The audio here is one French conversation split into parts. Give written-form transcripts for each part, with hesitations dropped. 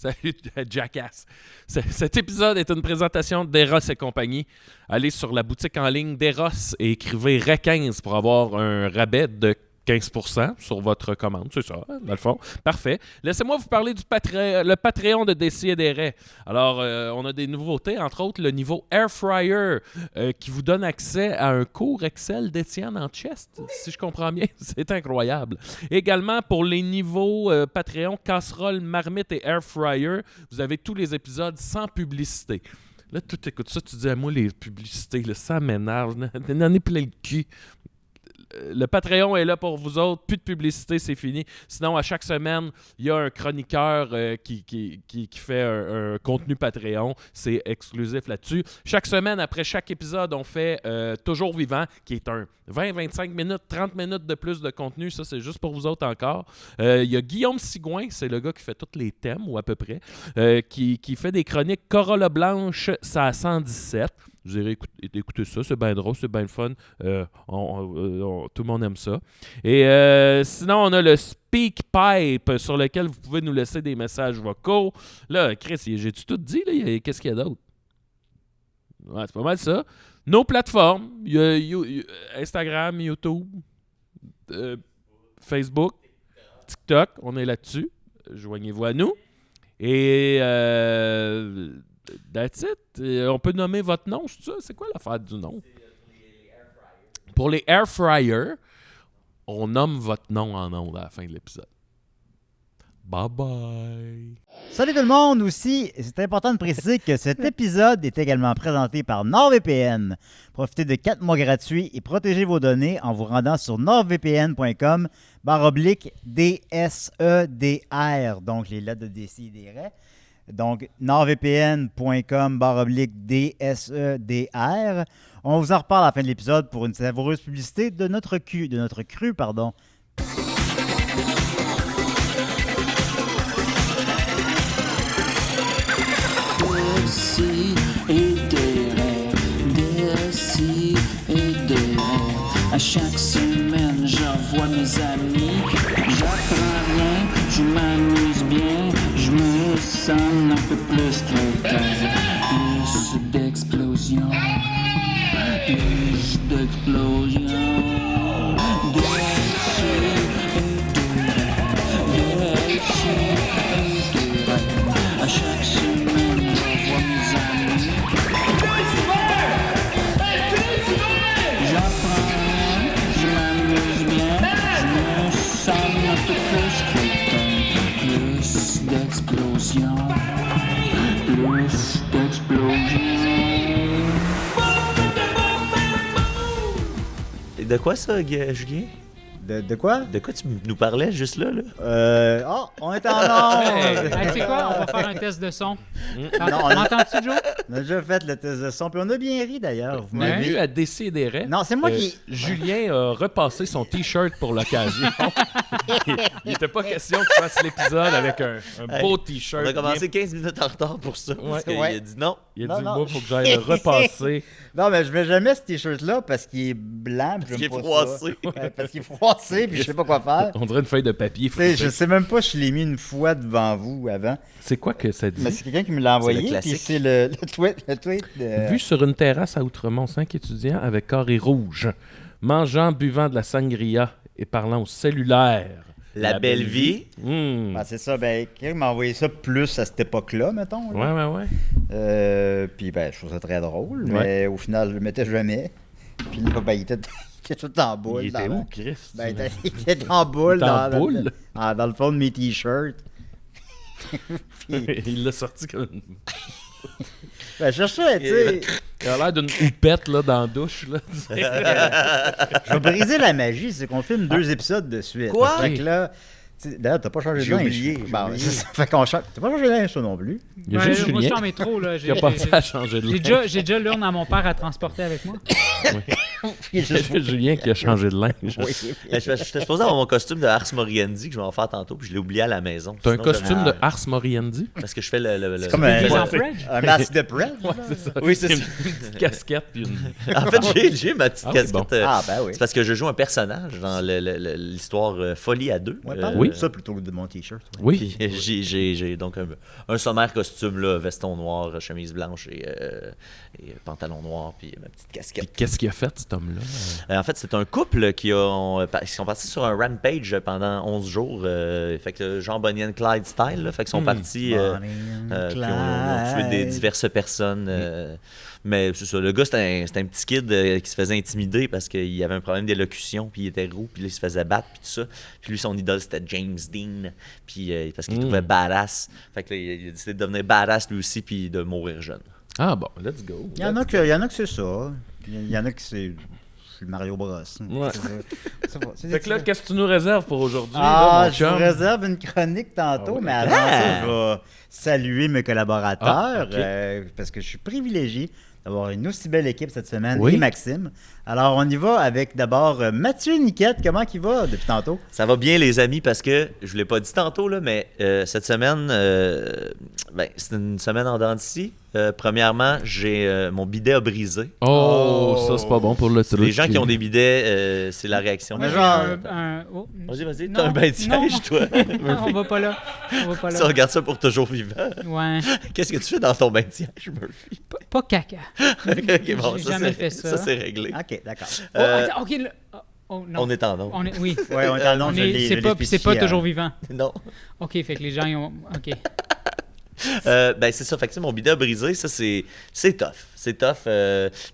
Salut, Jackass. Cet épisode est une présentation d'Eros et compagnie. Allez sur la boutique en ligne d'Eros et écrivez RE15 pour avoir un rabais de 15% sur votre commande. C'est ça, dans le fond. Parfait. Laissez-moi vous parler du le Patreon de Décideret. Alors, on a des nouveautés, entre autres le niveau Air Fryer qui vous donne accès à un cours Excel d'Étienne en chest, si je comprends bien. C'est incroyable. Également, pour les niveaux Patreon, casserole, marmite et Air Fryer, vous avez tous les épisodes sans publicité. Là, tu écoutes ça, tu dis à moi, les publicités, là, ça m'énerve. N'en est plein le cul. Le Patreon est là pour vous autres. Plus de publicité, c'est fini. Sinon, à chaque semaine, il y a un chroniqueur qui fait un contenu Patreon. C'est exclusif là-dessus. Chaque semaine, après chaque épisode, on fait Toujours Vivant, qui est un 20-25 minutes, 30 minutes de plus de contenu. Ça, c'est juste pour vous autres encore. Il y a Guillaume Sigouin, c'est le gars qui fait tous les thèmes, ou à peu près, qui fait des chroniques Corolla Blanche, ça à 117. Vous irez écouter ça, c'est bien drôle, c'est bien le fun. Tout le monde aime ça. Et sinon, on a le SpeakPipe sur lequel vous pouvez nous laisser des messages vocaux. Là, Chris, j'ai-tu tout dit? Là? Qu'est-ce qu'il y a d'autre? Ouais, c'est pas mal ça. Nos plateformes, il y a Instagram, YouTube, Facebook, TikTok, on est là-dessus. Joignez-vous à nous. Et... that's it. On peut nommer votre nom, c'est ça? C'est quoi l'affaire du nom? Pour les air fryers, on nomme votre nom en ondes à la fin de l'épisode. Bye bye! Salut tout le monde aussi! C'est important de préciser que cet épisode est également présenté par NordVPN. Profitez de 4 mois gratuits et protégez vos données en vous rendant sur nordvpn.com/DSEDR, donc les lettres de Décideret. Donc, nordvpn.com/DSEDR. On vous en reparle à la fin de l'épisode pour une savoureuse publicité de notre cru. À chaque semaine, j'envoie mes amis. J'apprends rien, je m'amuse bien. Je me sens un peu plus quelqu'un. Plus d'explosion. Plus d'explosion. À chaque semaine, j'envoie mes amis. J'apprends rien, je m'amuse bien. Je me sens un peu plus quelqu'un. Plus d'explosion. Plus d'explosion. Et de quoi ça, Julien? De quoi? De quoi tu nous parlais juste là? On est en ordre! Tu sais quoi? On va faire un test de son. Non, M'entends-tu, Joe? On a déjà fait le test de son, puis on a bien ri d'ailleurs. Vous On a m'avez vu à Décideret. Non, c'est moi qui... Julien a repassé son T-shirt pour l'occasion. Il n'était pas question qu'il fasse l'épisode avec un beau T-shirt. On a commencé 15 minutes en retard pour ça. Parce qu'il a dit non. Il a Non, dit, non. moi, il faut que j'aille le repasser. Non, mais je mets jamais ce t-shirt-là parce qu'il est blanc. Parce qu'il est froissé. Parce qu'il est froissé, puis je sais pas quoi faire. On dirait une feuille de papier. Tu sais, je sais même pas si je l'ai mis une fois devant vous avant. C'est quoi que ça dit? Mais c'est quelqu'un qui me l'a envoyé, C'est le puis classique. c'est le tweet de... Vu sur une terrasse à Outremont, 5 étudiants avec carré rouge, mangeant, buvant de la sangria et parlant au cellulaire. La belle vie. Mmh. Ben, c'est ça, ben, quelqu'un m'a envoyé ça plus à cette époque-là, mettons. là. Ouais. Puis ben, je trouve ça très drôle, mais au final, je le mettais jamais. Puis là, ben, il était tout en boule. Il était dans où, la- Chris? Ben, il était en boule, En boule? dans le fond de mes t-shirts. Il l'a sorti comme une... Ben, je cherchais, tu sais. Il a l'air d'une houppette là, dans la douche. Là. Je vais briser la magie, c'est qu'on filme 2 épisodes de suite. Quoi? Fait que là, tu sais, d'ailleurs, t'as pas changé de J'ai linge. oublié, Bon, c'est ça. Fait qu'on change. T'as pas changé de linge, toi non plus. Il y a juste Moi, je suis Julien en métro. Là. qui a pensé à changer de linge. J'ai déjà l'urne à mon père à transporter avec moi. Il y a juste Julien qui a changé de linge. J'étais supposé avoir mon costume de Ars Moriendi que je vais en faire tantôt, puis je l'ai oublié à la maison. T'as un Sinon, costume j'avais- de Ars Moriendi? Parce que je fais le... C'est comme un, Mise en Ouais. fridge. un masque de prêt. C'est ça. Oui, c'est Une ça. petite casquette puis une... En fait, j'ai ma petite Ah oui, casquette. bon. Ah, ben oui. C'est parce que je joue un personnage dans l'histoire Folie à deux. Ouais, parle. Oui. Ça plutôt que de mon T-shirt. ouais. Oui. Puis j'ai donc un sommaire costume, là, veston noir, chemise blanche et pantalon noir, puis ma petite Puis casquette. qu'est-ce qu'il a fait, cet homme-là? En fait, c'est un couple qui sont partis sur un rampage pendant 11 jours. Fait que genre Bonnie and Clyde style. Là, fait qu'ils sont partis. Bonnie and Puis ont tué Clyde. diverses personnes. Mais c'est ça, le gars, c'était un petit kid qui se faisait intimider parce qu'il avait un problème d'élocution, puis il était roux, puis là, il se faisait battre, puis tout ça. Puis lui, son idole, c'était James Dean, puis parce qu'il trouvait badass. Fait que là, il a décidé de devenir badass lui aussi, puis de mourir jeune. Ah bon, let's go. Il y en a que c'est ça. Il y en a qui c'est. Je suis Mario Bros. Ouais. C'est Fait que là, qu'est-ce que tu nous réserves pour aujourd'hui? Ah, là, mon je vous chum? réserve une chronique tantôt, Ah ouais. mais avant ça, je vais saluer mes collaborateurs Ah, ok. parce que je suis privilégié d'avoir une aussi belle équipe cette semaine Oui. et Maxime. Alors, on y va avec d'abord Mathieu Niquette. Comment il va depuis tantôt? Ça va bien, les amis, parce que je vous l'ai pas dit tantôt, là, mais cette semaine, c'est une semaine en dents d'ici. Premièrement, mon bidet a brisé. Oh, ça, c'est pas bon pour le truc. Les gens qui ont des bidets, c'est la réaction. Mais J'ai genre- oh. Vas-y, Non, t'as un bain de non. siège, toi. On va pas là. On va pas Tu là. regardes ça pour toujours vivant. Ouais. Qu'est-ce que tu fais dans ton bain de siège, Murphy? Pas caca. Ok, bon, J'ai ça, jamais c'est- fait ça. Ça, c'est réglé. OK, d'accord. Oh, attends, ok. Oh, non. On est en onde. Oui. Ouais, on est en onde, je l'ai- C'est je pas, l'ai c'est pas spécifié, toujours vivant. Non. Ok, fait que les gens ils ont. Ok. C'est ça. Fait que, tu sais, mon bidet a brisé. Ça, c'est tough. C'est tough.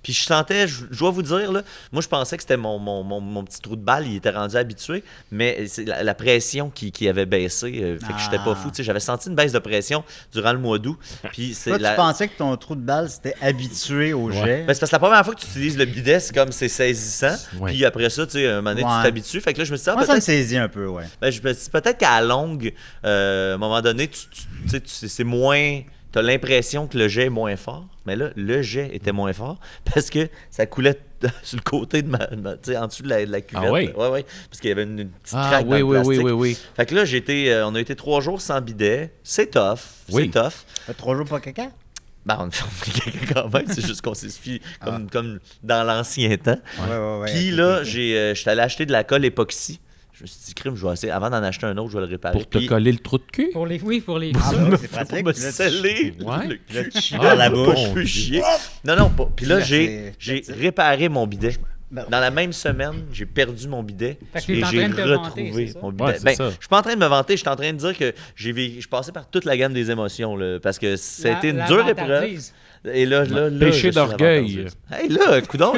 Puis je sentais, je dois vous dire, là, moi, je pensais que c'était mon petit trou de balle. Il était rendu habitué. Mais c'est la pression qui avait baissé. Fait que j'étais pas fou. Tu sais, j'avais senti une baisse de pression durant le mois d'août. Puis c'est Toi, tu pensais que ton trou de balle s'était habitué au jet? Ben, c'est parce que la première fois que tu utilises le bidet, c'est saisissant. Ouais. Puis après ça, tu sais, un moment donné, Ouais. tu t'habitues. Fait que là, je me suis dit, Moi, ça me peut-être. saisit un peu, ouais. Ben, je me suis dit, peut-être qu'à la longue, à un moment donné, tu sais, c'est moins. Tu as l'impression que le jet est moins fort. Mais là, le jet était moins fort parce que ça coulait sur le côté de tu sais, en dessous de la cuvette. Ah oui? Ouais. Parce qu'il y avait une petite Ah, craque dans oui, le oui, oui, plastique. oui, oui. Fait que là, on a été 3 jours sans bidet. C'est tough. Oui. C'est tough. Fait 3 jours pas caca? Ben, on fait caca quand même. C'est juste qu'on s'essuie comme dans l'ancien temps. Ouais. Puis ok, là, ok. je suis allé acheter de la colle époxy. Je me suis dit, crime, je vais essayer. Avant d'en acheter un autre, je vais le réparer. Pour te Puis, coller le trou de cul? Pour les. Oui, pour les. Ah, ben, c'est pour pratique. me Puis là, tu- sceller Ouais. le Puis là, cul. tu chies Ah, dans la bon. bouche. Je peux chier. Non, pas. Puis là, Là, j'ai c'est- réparé mon bidet. Ben, Dans la même semaine, j'ai perdu mon bidet Fait que et t'es en j'ai train de te vanter, retrouvé c'est ça? mon bidet. Ouais, c'est Ben, ça. je suis pas en train de me vanter, je suis en train de dire que je passais par toute la gamme des émotions là, parce que c'était une dure épreuve. vantardise. Et là, Péché je suis d'orgueil. avantageuse. Hey là, coudonc,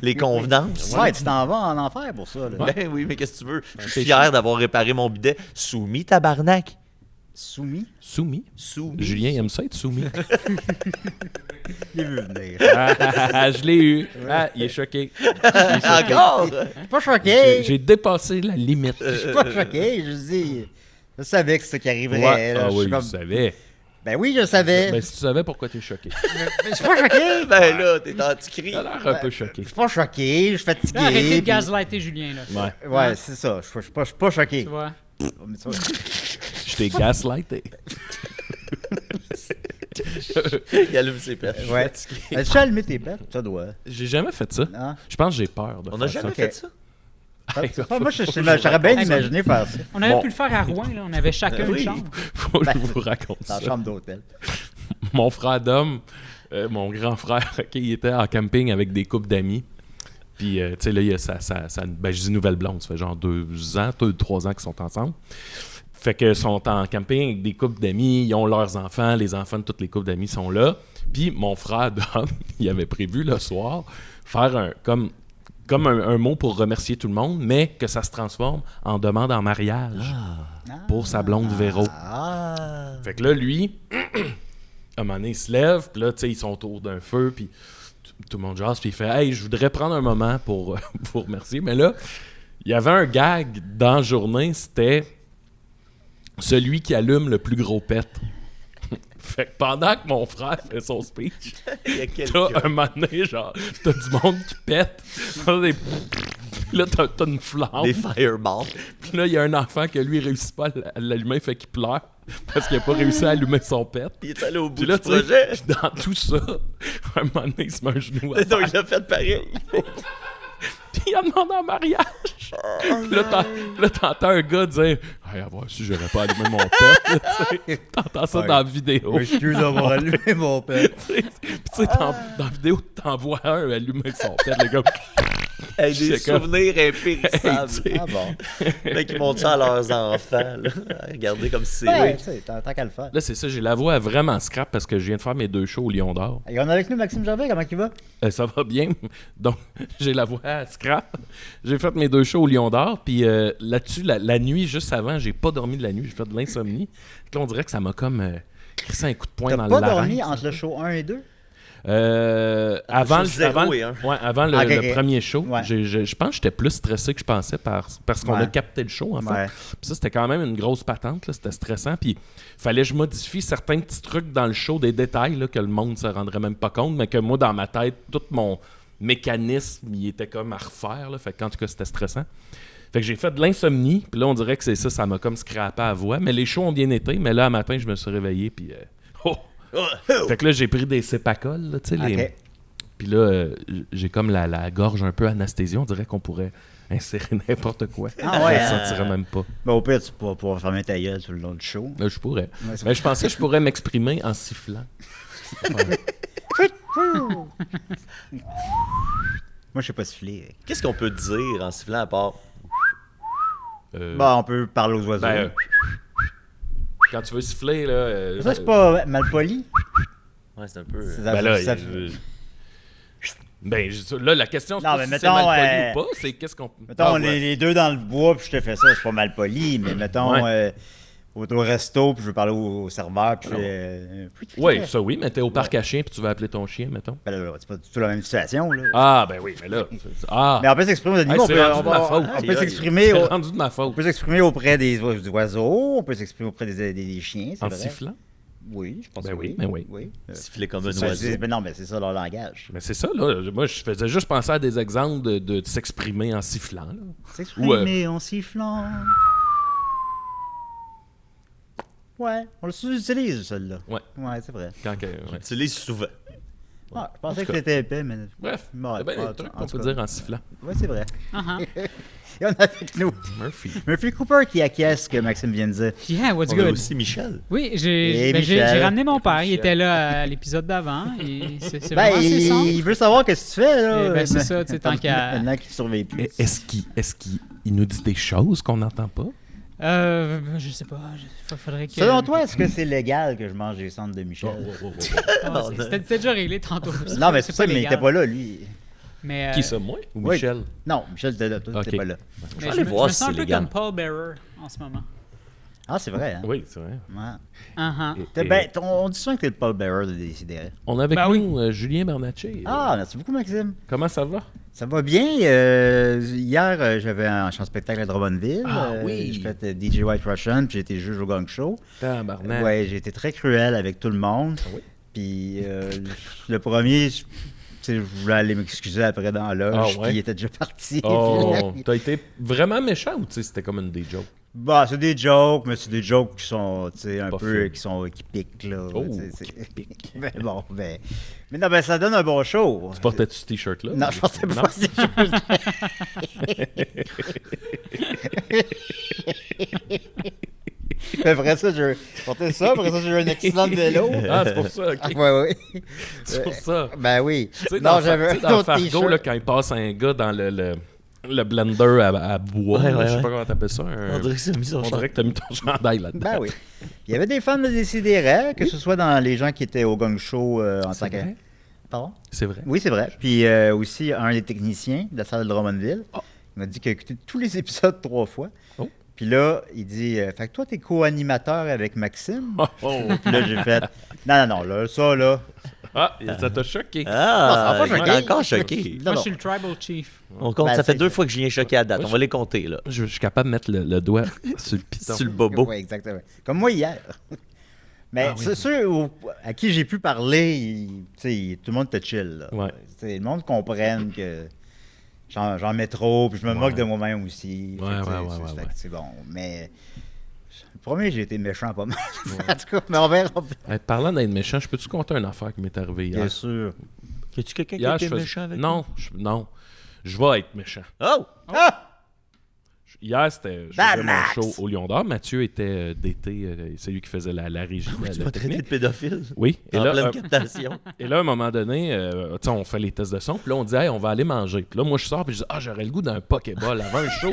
les convenances. Ouais, tu t'en vas en enfer pour ça. Là. Ben oui, mais qu'est-ce que tu veux? Je suis fier d'avoir réparé mon bidet. Soumis, tabarnak. Soumis, Soumis. Soumis. Julien aime ça être soumis. il est vu venir. Je l'ai eu. Ah, il est choqué. Encore? Je suis pas choqué. J'ai dépassé la limite. Je suis pas choqué. Je dis, je savais que c'est ça qui arriverait. Ouais. là. Ah Je suis oui, comme- je savais. Ben oui, je savais. Ben, si tu savais pourquoi t'es choqué. Je suis pas choqué. Ben là, t'es anti-cri. T'as l'air un peu choqué. Je suis pas choqué. Je suis fatigué. Là, arrêtez de puis- gaslighter Julien, là. Ouais. Ouais, c'est ça. Je suis pas choqué. Tu vois? Mais ça, Je t'ai gaslighté. Il allume ses perches. Ouais. Tu as allumé tes bêtes? Ça doit. J'ai jamais fait ça. Non? Je pense que j'ai peur de On n'a faire jamais ça. fait ça. Moi, j'aurais bien imaginé faire ça. On aurait Bon. pu le faire à Rouen, là. On avait chacun Oui. une chambre. Faut que je vous raconte Dans ça. la chambre d'hôtel. Mon frère d'homme, mon grand frère, ok, il était en camping avec des couples d'amis. Puis, tu sais, là, il y a ben, je dis nouvelle blonde, ça fait genre 2 ans, 3 ans qu'ils sont ensemble. Fait que sont en camping avec des couples d'amis, ils ont leurs enfants, les enfants de toutes les couples d'amis sont là. Puis, mon frère d'homme, il avait prévu le soir faire comme un mot pour remercier tout le monde, mais que ça se transforme en demande en mariage pour sa blonde Véro. Ah. Fait que là, lui, à un moment donné, il se lève, puis là, tu sais, ils sont autour d'un feu, puis tout le monde jase, puis il fait « Hey, je voudrais prendre un moment pour vous remercier. » Mais là, il y avait un gag dans la journée, c'était celui qui allume le plus gros pet. Fait que pendant que mon frère fait son speech, Il y a quelqu'un. t'as un moment donné, genre, t'as du monde qui pète, là, t'as une flamme. Des fireballs. Puis là, il y a un enfant que lui, il réussit pas à l'allumer, fait qu'il pleure parce qu'il a pas réussi à allumer son pet. Il est allé au bout Puis là, du tu sais, projet. dans tout ça, un moment donné, il se met un genou à Non, il l'a fait pareil. Puis il a demandé en mariage. Puis là, t'entends un gars dire hey, à voir si j'aurais pas allumé mon pet. T'entends ça Ouais. dans la vidéo. Excuse d'avoir allumé mon père. Puis tu sais, dans la vidéo, t'envoies un allumer son pet. Le gars, Hey, des C'est comme- souvenirs impérissables. Ah bon? Les mecs, ils montrent ça à leurs enfants. Là. Regardez comme si c'est Ouais, vrai. tu sais, tant qu'à le faire. là, c'est ça, j'ai la voix vraiment scrap parce que je viens de faire mes 2 shows au Lion d'Or. Et on a avec nous Maxime Gervais, comment il va? Ça va bien. Donc, j'ai la voix scrap. J'ai fait mes 2 shows au Lion d'Or. Puis là-dessus, la nuit, juste avant, j'ai pas dormi de la nuit. J'ai fait de l'insomnie. Puis là, on dirait que ça m'a comme crissé un coup de poing T'as dans pas le larynx. dormi entre le show 1 et 2? Avant, Ah, show 0 et 1. avant le, Ok, le ok. premier show, Ouais. je pense que j'étais plus stressé que je pensais parce qu'on Ouais. a capté le show, en fait. Ouais. Puis ça, c'était quand même une grosse patente, là, c'était stressant. Puis fallait que je modifie certains petits trucs dans le show, des détails là, que le monde ne se rendrait même pas compte, mais que moi, dans ma tête, tout mon mécanisme, il était comme à refaire. Là, fait qu'en tout cas, c'était stressant. Fait que j'ai fait de l'insomnie, puis là, on dirait que c'est ça m'a comme scrappé à la voix. Mais les shows ont bien été, mais là, un matin, je me suis réveillé, puis... Fait que là, j'ai pris des Cepacol, là, tu sais, les... Ok. Puis là, j'ai comme la gorge un peu anesthésiée. On dirait qu'on pourrait insérer n'importe quoi. Ah ouais, Je ne sentirais même pas. Ben, au pire, tu pourras pouvoir fermer ta gueule tout le long du show. Là, je pourrais. Ouais, c'est- Mais je pensais que je pourrais m'exprimer en sifflant. Moi, je sais pas siffler. Qu'est-ce qu'on peut dire en sifflant à part Bon, on peut parler aux oiseaux. Ben, quand tu veux siffler, là... ça, c'est pas mal poli. Ouais, c'est un peu. C'est- Ben là, ça- là, la question, c'est Non, pas mais si mettons, c'est mal poli ou pas, c'est qu'est-ce qu'on... Mettons, Ah, on est ouais. les deux dans le bois, puis je te fais ça, c'est pas mal poli, mais mettons, Ouais. au resto, puis je veux parler au serveur, puis je fais... Oui, ça oui, mais t'es au parc à chiens puis tu veux appeler ton chien, mettons. Ben là, c'est pas du tout la même situation, là. Ah, ben oui, mais là... Ah, Mais on peut s'exprimer aux animaux, Hey, c'est rendu de ma faute. on peut Aïe, s'exprimer c'est au- rendu de ma on faute. peut s'exprimer auprès des oiseaux, on peut s'exprimer auprès des chiens, c'est En vrai. sifflant? Oui, je pense Ben que oui, oui. ben oui. Siffler comme un Ben, oiseau. mais non, mais c'est ça leur langage. Mais c'est ça, là. Moi, je faisais juste penser à des exemples de s'exprimer en sifflant, là. S'exprimer en sifflant. Ouais, on l'utilise, celle-là. Ouais. Ouais, c'est vrai. Quand que, ouais. J'utilise souvent. Ah, je pensais En tout que c'était épais, mais... Bref, Ouais, c'est bien ouais, des trucs en qu'on tout peut cas. dire en sifflant. Ouais, c'est vrai. Uh-huh. Et on a avec nous Murphy. Murphy Cooper qui acquiesce ce que Maxime vient de dire. Yeah, what's On a good? aussi Michel. Oui, Et j'ai Michel. j'ai ramené mon père. Il était là à l'épisode d'avant. Et c'est Ben, vraiment assez simple. il veut savoir qu'est-ce que tu fais, là. Eh ben, c'est ça, tu sais, tant qu'à- Maintenant qu'il surveille plus. Est-ce qu'il nous dit des choses qu'on n'entend pas? Je sais pas. Faudrait que... Selon toi, est-ce que c'est légal que je mange des cendres de Michel? Ah, c'était déjà réglé tantôt. Non, mais c'est ça, mais il légal. était pas là, lui. Mais, Qui ça, moi? Ou oui. Michel? Non, Michel était là, toi, Ok. t'étais pas là. mais aller je me voir je me si sens un c'est peu légal. comme Paul Bearer en ce moment. Ah, c'est vrai, hein? Oui, c'est vrai. Ouais. Uh-huh. Ben, on dit souvent que t'es le Paul Bearer de Décideret. On a avec Ben nous Julien Bernatchez. Ah, merci beaucoup, Maxime. Comment ça va? Ça va bien. Hier, j'avais un chant spectacle à Drummondville. Ah, oui. J'ai fait DJ White Russian, puis j'ai été juge au Gang Show. Tabarnak. Ouais, j'ai été très cruel avec tout le monde. oui? Puis le premier, tu sais, je voulais aller m'excuser après dans la loge, Ah, ouais? puis il était déjà parti. Oh, t'as été vraiment méchant ou tu sais, c'était comme une des jokes? Bah, c'est des jokes, mais c'est des jokes qui sont, tu sais, un Pas peu, fun. qui piquent, là. Oh, C'est- qui piquent. Ben bon, ben... Mais non, ben ça donne un bon show. Tu portais-tu ce t-shirt-là? Non, je pensais Non? pas à ces choses. Après ça, j'ai porté ça. Après ça, j'ai eu un accident de vélo. Ah, c'est pour ça, ok. Ah, ouais, ouais. C'est pour ça. Ben oui. Tu sais, Non, dans, j'avais tu sais, un dans autre Fargo, t-shirt. là, quand il passe un gars dans le blender à bois, Ouais, là, ouais, je sais ouais. pas comment t'appelles ça. On dirait que c'est mis son on dirait que t'as mis ton chandail là-dedans. Ben oui. Il y avait des fans de Décideret, que ce soit dans les gens qui étaient au Gang Show en C'est tant que... vrai? Pardon? C'est vrai. Oui, c'est vrai. Puis aussi, un des techniciens de la salle de Drummondville, Oh. il m'a dit qu'il a écouté tous les épisodes 3 fois. Oh. Puis là, il dit fait que toi, t'es co-animateur avec Maxime. Oh, oh. Puis là, j'ai fait non, là, ça, là. Ah, ça t'a choqué. Ah, Non, ça va pas il est choquer. encore choqué. Non, Moi, je non. suis le Tribal Chief. On compte, Ben, ça fait c'est- 2 fois que je viens choqué à date. Moi, On va les compter, là. Je suis capable de mettre le doigt sur le piton. Sur le bobo. Oui, exactement. Comme moi hier. Mais Ah oui. c'est sûr, à qui j'ai pu parler, tu sais, tout le monde était chill. Là. Ouais. Tu sais, le monde comprenne que j'en mets trop, puis je me moque de moi-même aussi. Ouais, Fait que, tu sais, ouais, c'est- ouais, fait ouais. que c'est bon. Mais le premier, j'ai été méchant pas mal. En tout cas, mais on verra. Hey, parlant d'être méchant, je peux-tu compter une affaire qui m'est arrivée hier? Bien sûr. Y a-tu quelqu'un qui Hier, a été je faisais- méchant avec Non, non. Je vais être méchant. Oh! Ah! Hier, c'était je Ben, faisais mon Max! show au Lion d'Or. Mathieu était d'été, c'est lui qui faisait la régie. Tu la m'as traité technique. de pédophile. Oui. En pleine captation. Et là, à un moment donné, tu sais, on fait les tests de son, puis là, on dit, hey, on va aller manger. Puis là, moi, je sors, puis je dis, ah, j'aurais le goût d'un Pokéball avant un show.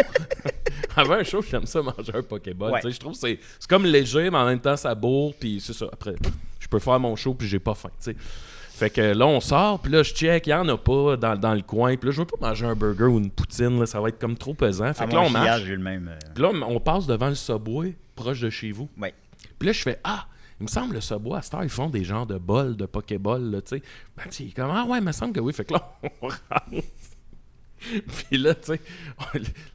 Avant un show, j'aime ça manger un Pokéball. Ouais. Tu sais, je trouve que c'est comme léger, mais en même temps, ça bourre, puis c'est ça. Après, je peux faire mon show, puis j'ai pas faim, tu sais. Fait que là, on sort, puis là, je check, il y en a pas dans le coin. Puis là, je veux pas manger un burger ou une poutine, là, ça va être comme trop pesant. Fait que là, on marche. J'ai le même. Puis là, on passe devant le Subway, proche de chez vous. Ouais. Puis là, je fais, ah, il me semble le Subway, à cette heure, ils font des genres de bols, de Pokéball, là, tu sais. Ben, tu sais, comme, ah ouais, il me semble que oui. Fait que là, on rentre. Puis là, tu sais,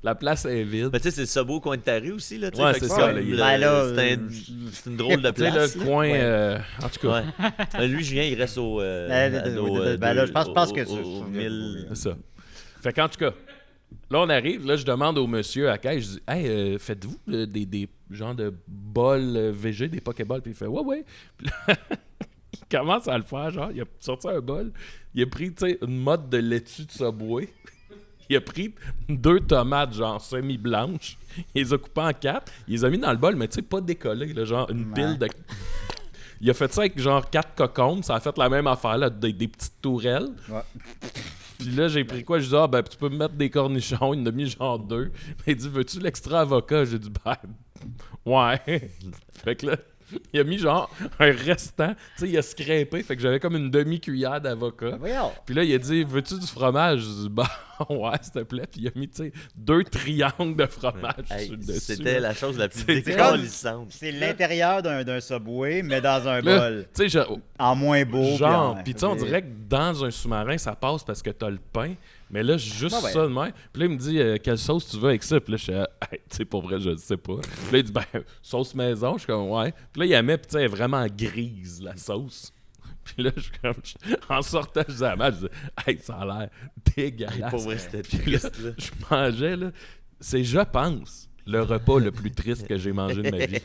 la place est vide. Mais tu sais, c'est le Subway au coin de ta rue aussi, là. tu sais, Ouais, fait que c'est ça, comme là, il- Ben là, c'est une drôle de Tu sais, place. le coin, en tout cas, Ouais. Lui, Julien, il reste au. Ben là, je pense que c'est au 1000. c'est ça. Fait qu'en tout cas, là, on arrive, là, je demande au monsieur à caisse, je dis, hey, faites-vous des genres de bols VG, des Pokéballs? Puis il fait, ouais. Puis là, il commence à le faire, genre, il a sorti un bol, il a pris, tu sais, une mode de laitue de Subway. Il a pris 2 tomates, genre semi-blanches. Il les a coupées en 4. Il les a mis dans le bol, mais tu sais, pas décollées, là, genre une pile de. Il a fait ça avec genre 4 cocombes. Ça a fait la même affaire, là, des petites tourelles. Ouais. Puis là, j'ai pris quoi? Je dis, ah, ben, tu peux me mettre des cornichons. Il en a mis genre 2. Il dit, veux-tu l'extra avocat? J'ai dit, ben, ouais. Fait que là, il a mis genre un restant. Tu sais, il a scrapé. Fait que j'avais comme une demi-cuillère d'avocat. Voyons. Puis là, il a dit, veux-tu du fromage? Je dis, bah, ouais, s'il te plaît. Puis il a mis, tu sais, 2 triangles de fromage Hey, sur le dessus. c'était la chose la plus C'était décalissante. C'est l'intérieur d'un Subway, mais dans un Là, bol. tu sais, En moins beau. genre, puis tu sais, on dirait que dans un sous-marin, ça passe parce que t'as le pain. Mais là, juste Ouais. ça de même. Puis là, il me dit, quelle sauce tu veux avec ça? Puis là, je suis, hey, tu sais, pour vrai, je ne sais pas. Puis là, il dit, ben, sauce maison. Je suis comme, ouais. Puis là, il la met, puis tu sais, elle est vraiment grise, la sauce. Puis là, je suis comme, en sortant, je disais à Matt, je dis, hey, ça a l'air dégueulasse. Pour vrai, c'était Puis là, triste. Là. je mangeais, là. C'est, je pense, le repas le plus triste que j'ai mangé de ma vie.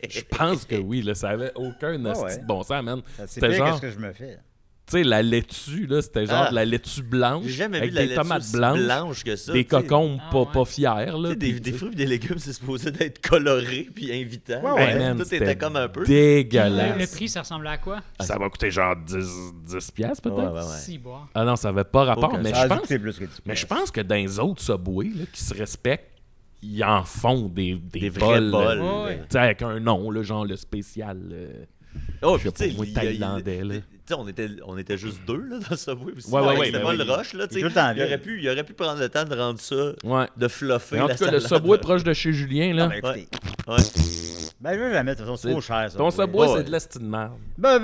Je pense que oui, là. Ça avait aucun ouais. asti de bon sens, man. C'est C'était pire genre, que ce que je me fais. tu sais, la laitue, là, c'était genre Ah. de la laitue blanche. J'ai jamais avec vu de la des laitue tomates aussi blanches, blanche que ça. des tu sais. cocombes Ah, pas, ouais. pas fiers, là. Tu sais, puis, des fruits et des légumes, c'est supposé d'être coloré puis invitant. Ouais, ouais. Hey, man, Tout c'était était comme un peu. dégueulasse. Le prix, ça ressemblait à quoi? Ça m'a coûté genre 10 piastres, peut-être. Ouais. Si, boire. Ah non, ça avait pas rapport. Aucun Mais Ça a je dû pense, coûter plus que 10 mais je piastres. pense que dans les autres Subway là, qui se respectent, ils en font des vrais bols. bols. Ouais. Tu sais, avec un nom, là, genre le spécial. Oh, Je sais puis tu sais, pas, moi, il y a- thaïlandais, là. tu sais, on était juste 2 là, dans le Subway aussi. Ouais, ouais, C'était ouais, pas ouais, le ouais. rush, là, tu sais. Il est tout le temps Il aurait pu prendre le temps de rendre ça, Ouais. de fluffer Mais en la tout cas, le salade. Subway proche de chez Julien, là. Ben, écoutez. Ouais. Ben, je vais jamais, de toute façon, c'est trop cher, ça. Ton Subway, Ouais. c'est de l'esti de merde. Ben,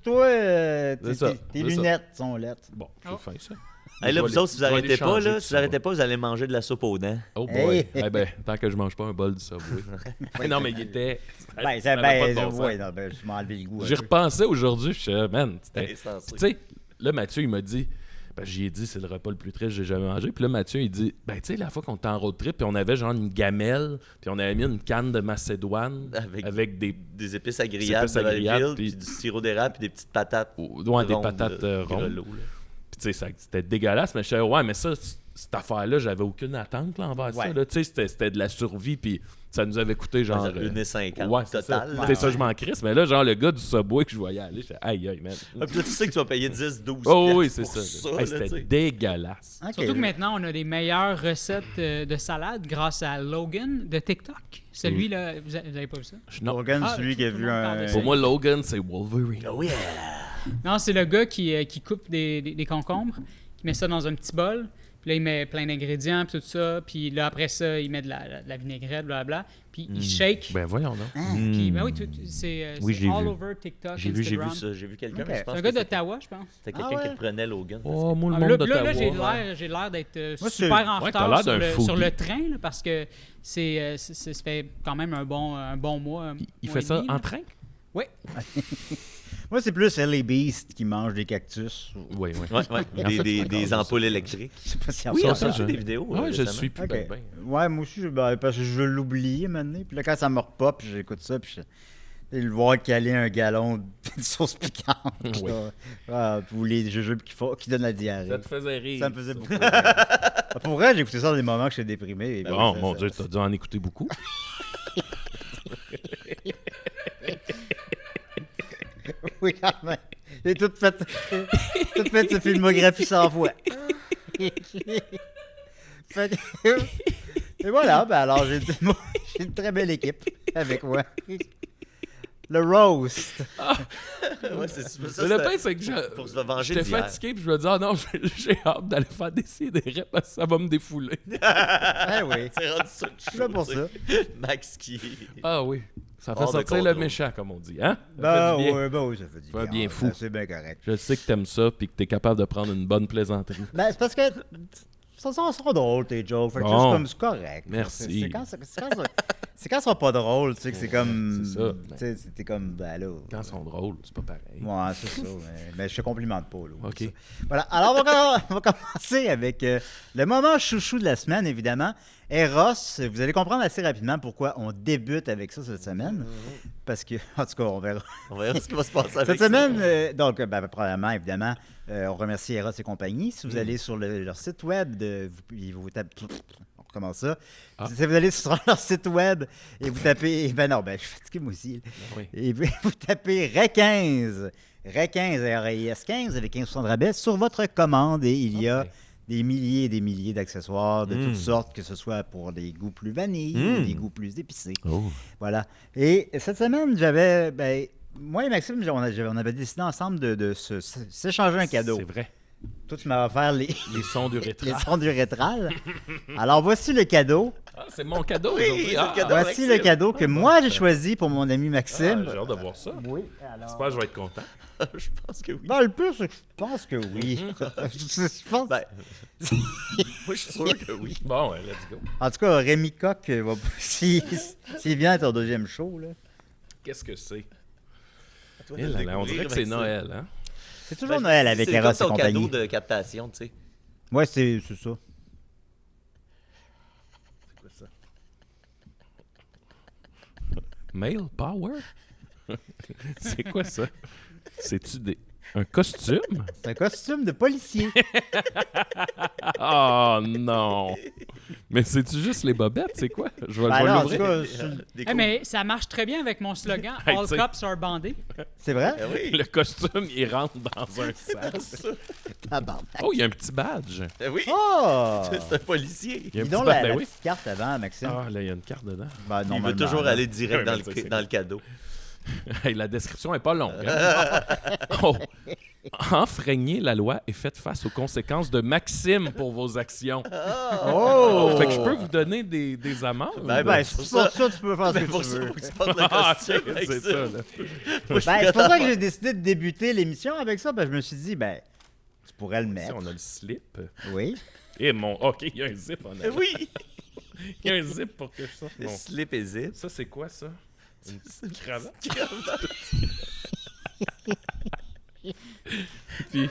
toi, C'est ça, tes c'est ça. lunettes sont lettres. Bon, Oh. j'ai faim, ça. Hey, là, Je vais vous autres, si vous les- je vais arrêtez les pas, changer, là, tout si ça. vous arrêtez pas, vous allez manger de la soupe aux dents. Oh boy. Hey. Eh ben, tant que je mange pas un bol du Subway. Non, mais il était. Ben, ça avait pas de bon sens. ouais, non, ben, je m'en enlevé le goût. J'y repensais aujourd'hui, je suis man, c'était. Insensé. Tu sais, là, Mathieu, il m'a dit, ben, j'y ai dit, c'est le repas le plus triste que j'ai jamais mangé. Puis là, Mathieu, il dit, ben, tu sais, la fois qu'on était en road trip, puis on avait genre une gamelle, puis on avait mis une canne de Macédoine avec des épices agréables épices de agréables, Valleyfield, puis- puis du sirop d'érable, puis des petites patates. ouais, des rondes, patates rondes. grelots, là. Puis tu sais, c'était dégueulasse, mais je disais, ouais, mais ça, cette affaire-là, j'avais aucune attente là, envers ça. Ouais. Là. Tu sais, c'était de la survie, puis ça nous avait coûté genre. 1,50 ouais, c'est ça. total. Tu sais, ça, je m'en crisse, mais là, genre, le gars du Subway que je voyais aller, j'étais, aïe, aïe, man. Ah, puis là, tu sais que tu vas payer 10-12 Oh oui, piastres c'est pour ça. Hey, là, tu c'était sais. dégueulasse. Ok. Surtout que maintenant, on a des meilleures recettes de salade grâce à Logan de TikTok. Celui-là, vous avez pas vu ça? Non. Logan, Ah, celui tout qui a le vu monde parle de un. ça. Pour moi, Logan, c'est Wolverine. Oh yeah! Non, c'est le gars qui coupe des concombres, qui met ça dans un petit bol. Puis là, il met plein d'ingrédients, puis tout ça. Puis là, après ça, il met de la vinaigrette, blablabla. Puis il shake. Ben voyons donc. Puis, ben oui, c'est Oui, c'est je l'ai all vu. over TikTok, J'ai vu Instagram. ça. J'ai vu quelqu'un, Ok. mais je C'est pense un que gars c'était d'Ottawa, je pense. quelqu'un Ah ouais? qui reprenait Logan. Oh, moi, le Ah, monde là, d'Ottawa. j'ai l'air d'être Moi, super c'est- en Ouais, t'as retard l'air sur d'un le, foodie. sur le train, là, parce que ça fait quand même un bon mois. Il mois fait et ça demi, en là. train? Oui. Moi, c'est plus LA Beast qui mange des cactus. Oui, oui. Ouais, En fait, des ampoules électriques. Je sais pas si Oui, ça, on ça, a je- fait des vidéos. Ouais, je le récemment. suis plus Ok. ben. Ouais, moi aussi, parce que je l'oubliais maintenant. Puis là, quand ça me repop, j'écoute ça. Puis Et le voir caler un gallon de sauce piquante. Oui. là. Ou les jujubes qui donnent la diarrhée. Ça te faisait rire. Ça me faisait beaucoup rire. Pour vrai, j'ai écouté ça dans des moments que j'étais déprimé. Et puis, Bon, ça- mon ça- Dieu, t'as dû en écouter beaucoup. Oui, quand même. J'ai tout fait sa filmographie 100 fois. Fait que- Et voilà, ben alors j'ai une très belle équipe avec moi. Le roast. Ouais, c'est ça. Mais le pire, c'est que pour se venger j'étais d'hier. fatigué puis je me dis, ah non, j'ai hâte d'aller faire des sidérés parce que ça va me défouler. Ah oui. C'est rendu ça le Je suis là show, pour tu ça. sais. Max qui... Ah oui. Ça fait Hors de sortir le contrôle. méchant, comme on dit. Hein? Ça Ben fait du bien. oui, ça fait du Ça fait bien bien. fou. C'est bien correct. Je sais que t'aimes ça puis que t'es capable de prendre une bonne plaisanterie. Ben, c'est parce que ça sont drôles, tes jokes. Fait que Bon. c'est comme c'est correct. Merci. C'est quand ils sont pas drôles, tu sais, que c'est comme. C'est ça. Tu sais, c'était comme. Ben là. Quand ils sont drôles, c'est pas pareil. Ouais, c'est ça. Mais je te complimente pas, là. OK. Ça. Voilà. Alors, on va commencer avec le moment chouchou de la semaine, évidemment. Eros, vous allez comprendre assez rapidement pourquoi on débute avec ça cette semaine. Parce que, en tout cas, on verra. On va voir ce qui va se passer avec Cette ça. semaine, donc, premièrement, évidemment, on remercie Eros et compagnie. Si vous allez sur leur site web, vous tapez. On recommence ça. Ah. Si vous allez sur leur site web et vous tapez. Ben non, ben je suis fatigué moi aussi. Oui. Et puis, vous tapez RAIS15, RAIS15, RAIS15 avec 15% de rabais sur votre commande et il y a Ok. des milliers et des milliers d'accessoires de toutes sortes, que ce soit pour des goûts plus vanille ou des goûts plus épicés. Oh. Voilà. Et cette semaine, j'avais. Ben, moi et Maxime, on avait décidé ensemble de s'échanger un cadeau. C'est vrai. Toi, tu m'as offert les sons du rétral. sons du rétral. Alors, voici le cadeau. Ah, c'est mon cadeau Oui, aujourd'hui. c'est le Ah, cadeau. Voici Maxime. le cadeau que moi, j'ai choisi pour mon ami ah, Maxime. j'ai hâte de voir ça. Oui, J'espère que je vais être content. Je pense que oui. Ben, le plus, c'est que je pense que oui. Je pense... Ben, moi, je suis sûr que oui. Bon, ouais, let's go. En tout cas, Rémi Coq, s'il vient à ton deuxième show, là, Qu'est-ce que c'est? À toi de Eh le là là, on découvrir, dirait que c'est Maxime. Noël, hein? c'est toujours Ben, Noël avec c'est Eros comme et ton compagnie. cadeau de captation, tu sais. Ouais, c'est ça. C'est quoi ça? Male Power? C'est quoi ça? C'est-tu un costume? C'est un costume de policier. Oh non! Mais c'est-tu juste les bobettes? C'est quoi? Je vais Ben là, en tout l'ouvrir. cas, c'est- Eh, mais ça marche très bien avec mon slogan Hey, All tu sais. cops are bandés. c'est vrai? Ben oui. Le costume, il rentre dans un sac. Tabarnak. Oh, il y a un petit badge. Ben oui. Oh! C'est un policier. Il y a un Dis petit donc badge, la ben oui. petite carte avant, Maxime. Ah, là, il y a une carte dedans. Ben, Il veut normalement, toujours là. aller direct Ouais, mais c'est dans le cadeau. Hey, la description est pas longue. Hein? Oh. Enfreigner la loi et faites face aux conséquences de Maxime pour vos actions. Oh! Fait que je peux vous donner des amendes. Ben, Ben, pour c'est pour ça- ça que tu peux faire ce Mais que pour tu ça, veux. faut que tu portes le Ah, costume. c'est Maxime. ça. Là. Moi, je suis Ben, c'est pour content. ça que j'ai décidé de débuter l'émission avec ça, parce que je me suis dit, ben, tu pourrais le Ici, mettre. on a le slip. Oui. Et mon... OK, il y a un zip en Ben avant. oui. Il y a un zip pour que je sorte mon... Slip et zip. Ça, c'est quoi, ça? Une petite cravate? Puis,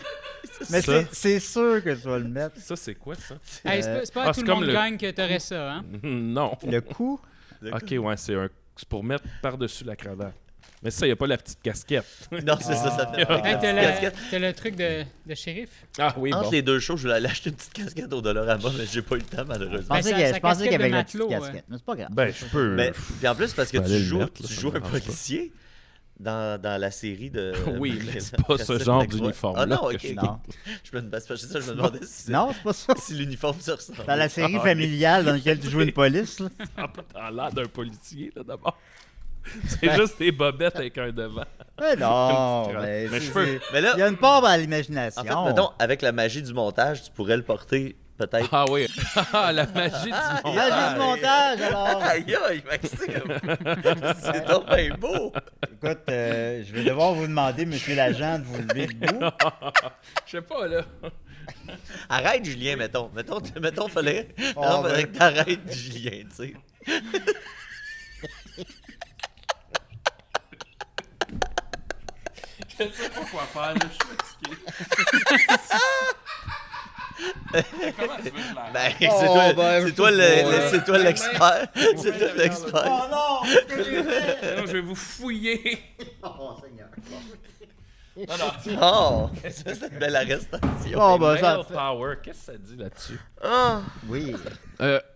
Mais ça, c'est sûr que tu vas le mettre. ça c'est quoi, ça? Hey, c'est pas ah, tout c'est le comme monde le- gagne que t'aurais ça, hein? Non. Le coup, OK, ouais, c'est pour mettre par-dessus la cravate. Mais ça, il n'y a pas la petite casquette. Non, c'est ça, ça fait. Ah. avec Hey, la petite casquette. t'as le truc de shérif. Ah oui, Entre bon. les deux shows, je voulais aller acheter une petite casquette au Dollarama, mais j'ai pas eu le temps, je malheureusement. pensais sa je pensais casquette qu'avec de la petite matelot, casquette. Mais c'est pas grave. Ben, je peux... Mais, puis en plus, parce que Je peux aller tu le joues, mettre, là, tu ça joues me un dérange pas. policier dans la série de. Oui, mais c'est de- pas ce genre Maxwell. d'uniforme-là Ah non, que ok. je Non, Je me demandais si, non c'est pas ça. si l'uniforme se ressemble. Dans la série familiale dans laquelle tu joues une police, là. Ah, pas dans l'air d'un policier, là, d'abord. C'est juste des bobettes avec un devant. Mais non, Une petite mais mais je c'est- peux. Mais là, il y a une part à l'imagination. en fait, mettons, avec la magie du montage, tu pourrais le porter peut-être. Ah oui. Ah, la magie du Il y monde. a juste montage, alors. Aïe, aïe, Maxime! C'est donc bien beau! Écoute, je vais devoir vous demander, monsieur l'agent, de vous lever debout. Je sais pas, là. Arrête, Julien, mettons, fallait Oh, faudrait ben. que t'arrêtes, Julien, tu sais. Je sais pas quoi faire, là, je suis fatigué. Comment tu veux que je la Ben, rende? c'est toi l'expert. C'est toi l'expert. Oh non! Qu'est-ce que j'ai fait? Non, je vais vous fouiller. Oh, Seigneur. Non, non. Oh, ça, c'est une belle arrestation. Bon, ben, ça Male fait- Power, qu'est-ce que ça dit là-dessus? Oui.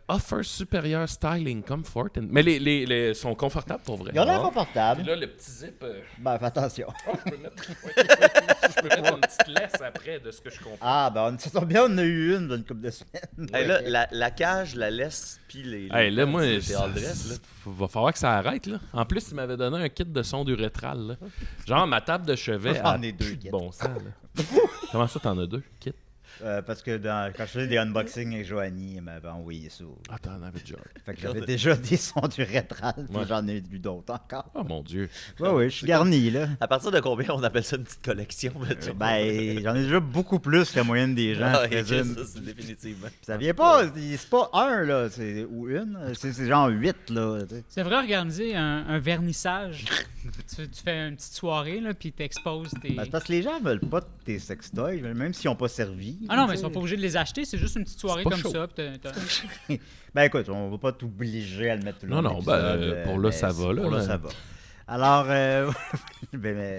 Offer superior styling, comfort. Mais les sont confortables pour vrai. Ils ont l'air Puis confortables. là, le petit zip, Ben, fais attention. je peux mettre une petite laisse après de ce que je comprends. Ah, ben, ça tombe bien, on en a eu une d'une couple de semaines. Hey, là, la cage, la laisse, puis les. Hey, là, moi, c'est all dress, là. va falloir que ça arrête. Là. En plus, il m'avait donné un kit de son urétral. Là. Genre, ma table de chevet. J'en a ai deux plus de kits. bon sens. Là. Comment ça, t'en as deux kits? Parce que quand je faisais des unboxings avec Joanie, elle m'avait envoyé ça. Ah, t'en avais déjà. Fait que j'avais déjà des sons du rétral, puis Ouais. j'en ai eu d'autres encore. Oh mon Dieu. Oui, je suis garni, là. À partir de combien on appelle ça une petite collection, mettons? Ben, j'en ai déjà beaucoup plus que la moyenne des gens, Ah, je présume. ça, c'est définitivement. Puis ça vient pas, c'est pas un, là, ou une, c'est genre 8, là. Tu sais. Tu devrais organiser un vernissage. tu fais une petite soirée, là, puis t'exposes tes... Ben, c'est parce que les gens veulent pas tes sextoys, même s'ils n'ont pas servi. Ah non, mais tu ils sais. sont pas obligés de les acheter, c'est juste une petite soirée pas comme chaud. ça. Puis t'as- Ben écoute, on va pas t'obliger à le mettre tout le Non, long de non, l'épisode, pour là, mais ça va, là. Pour là, ça va. Alors,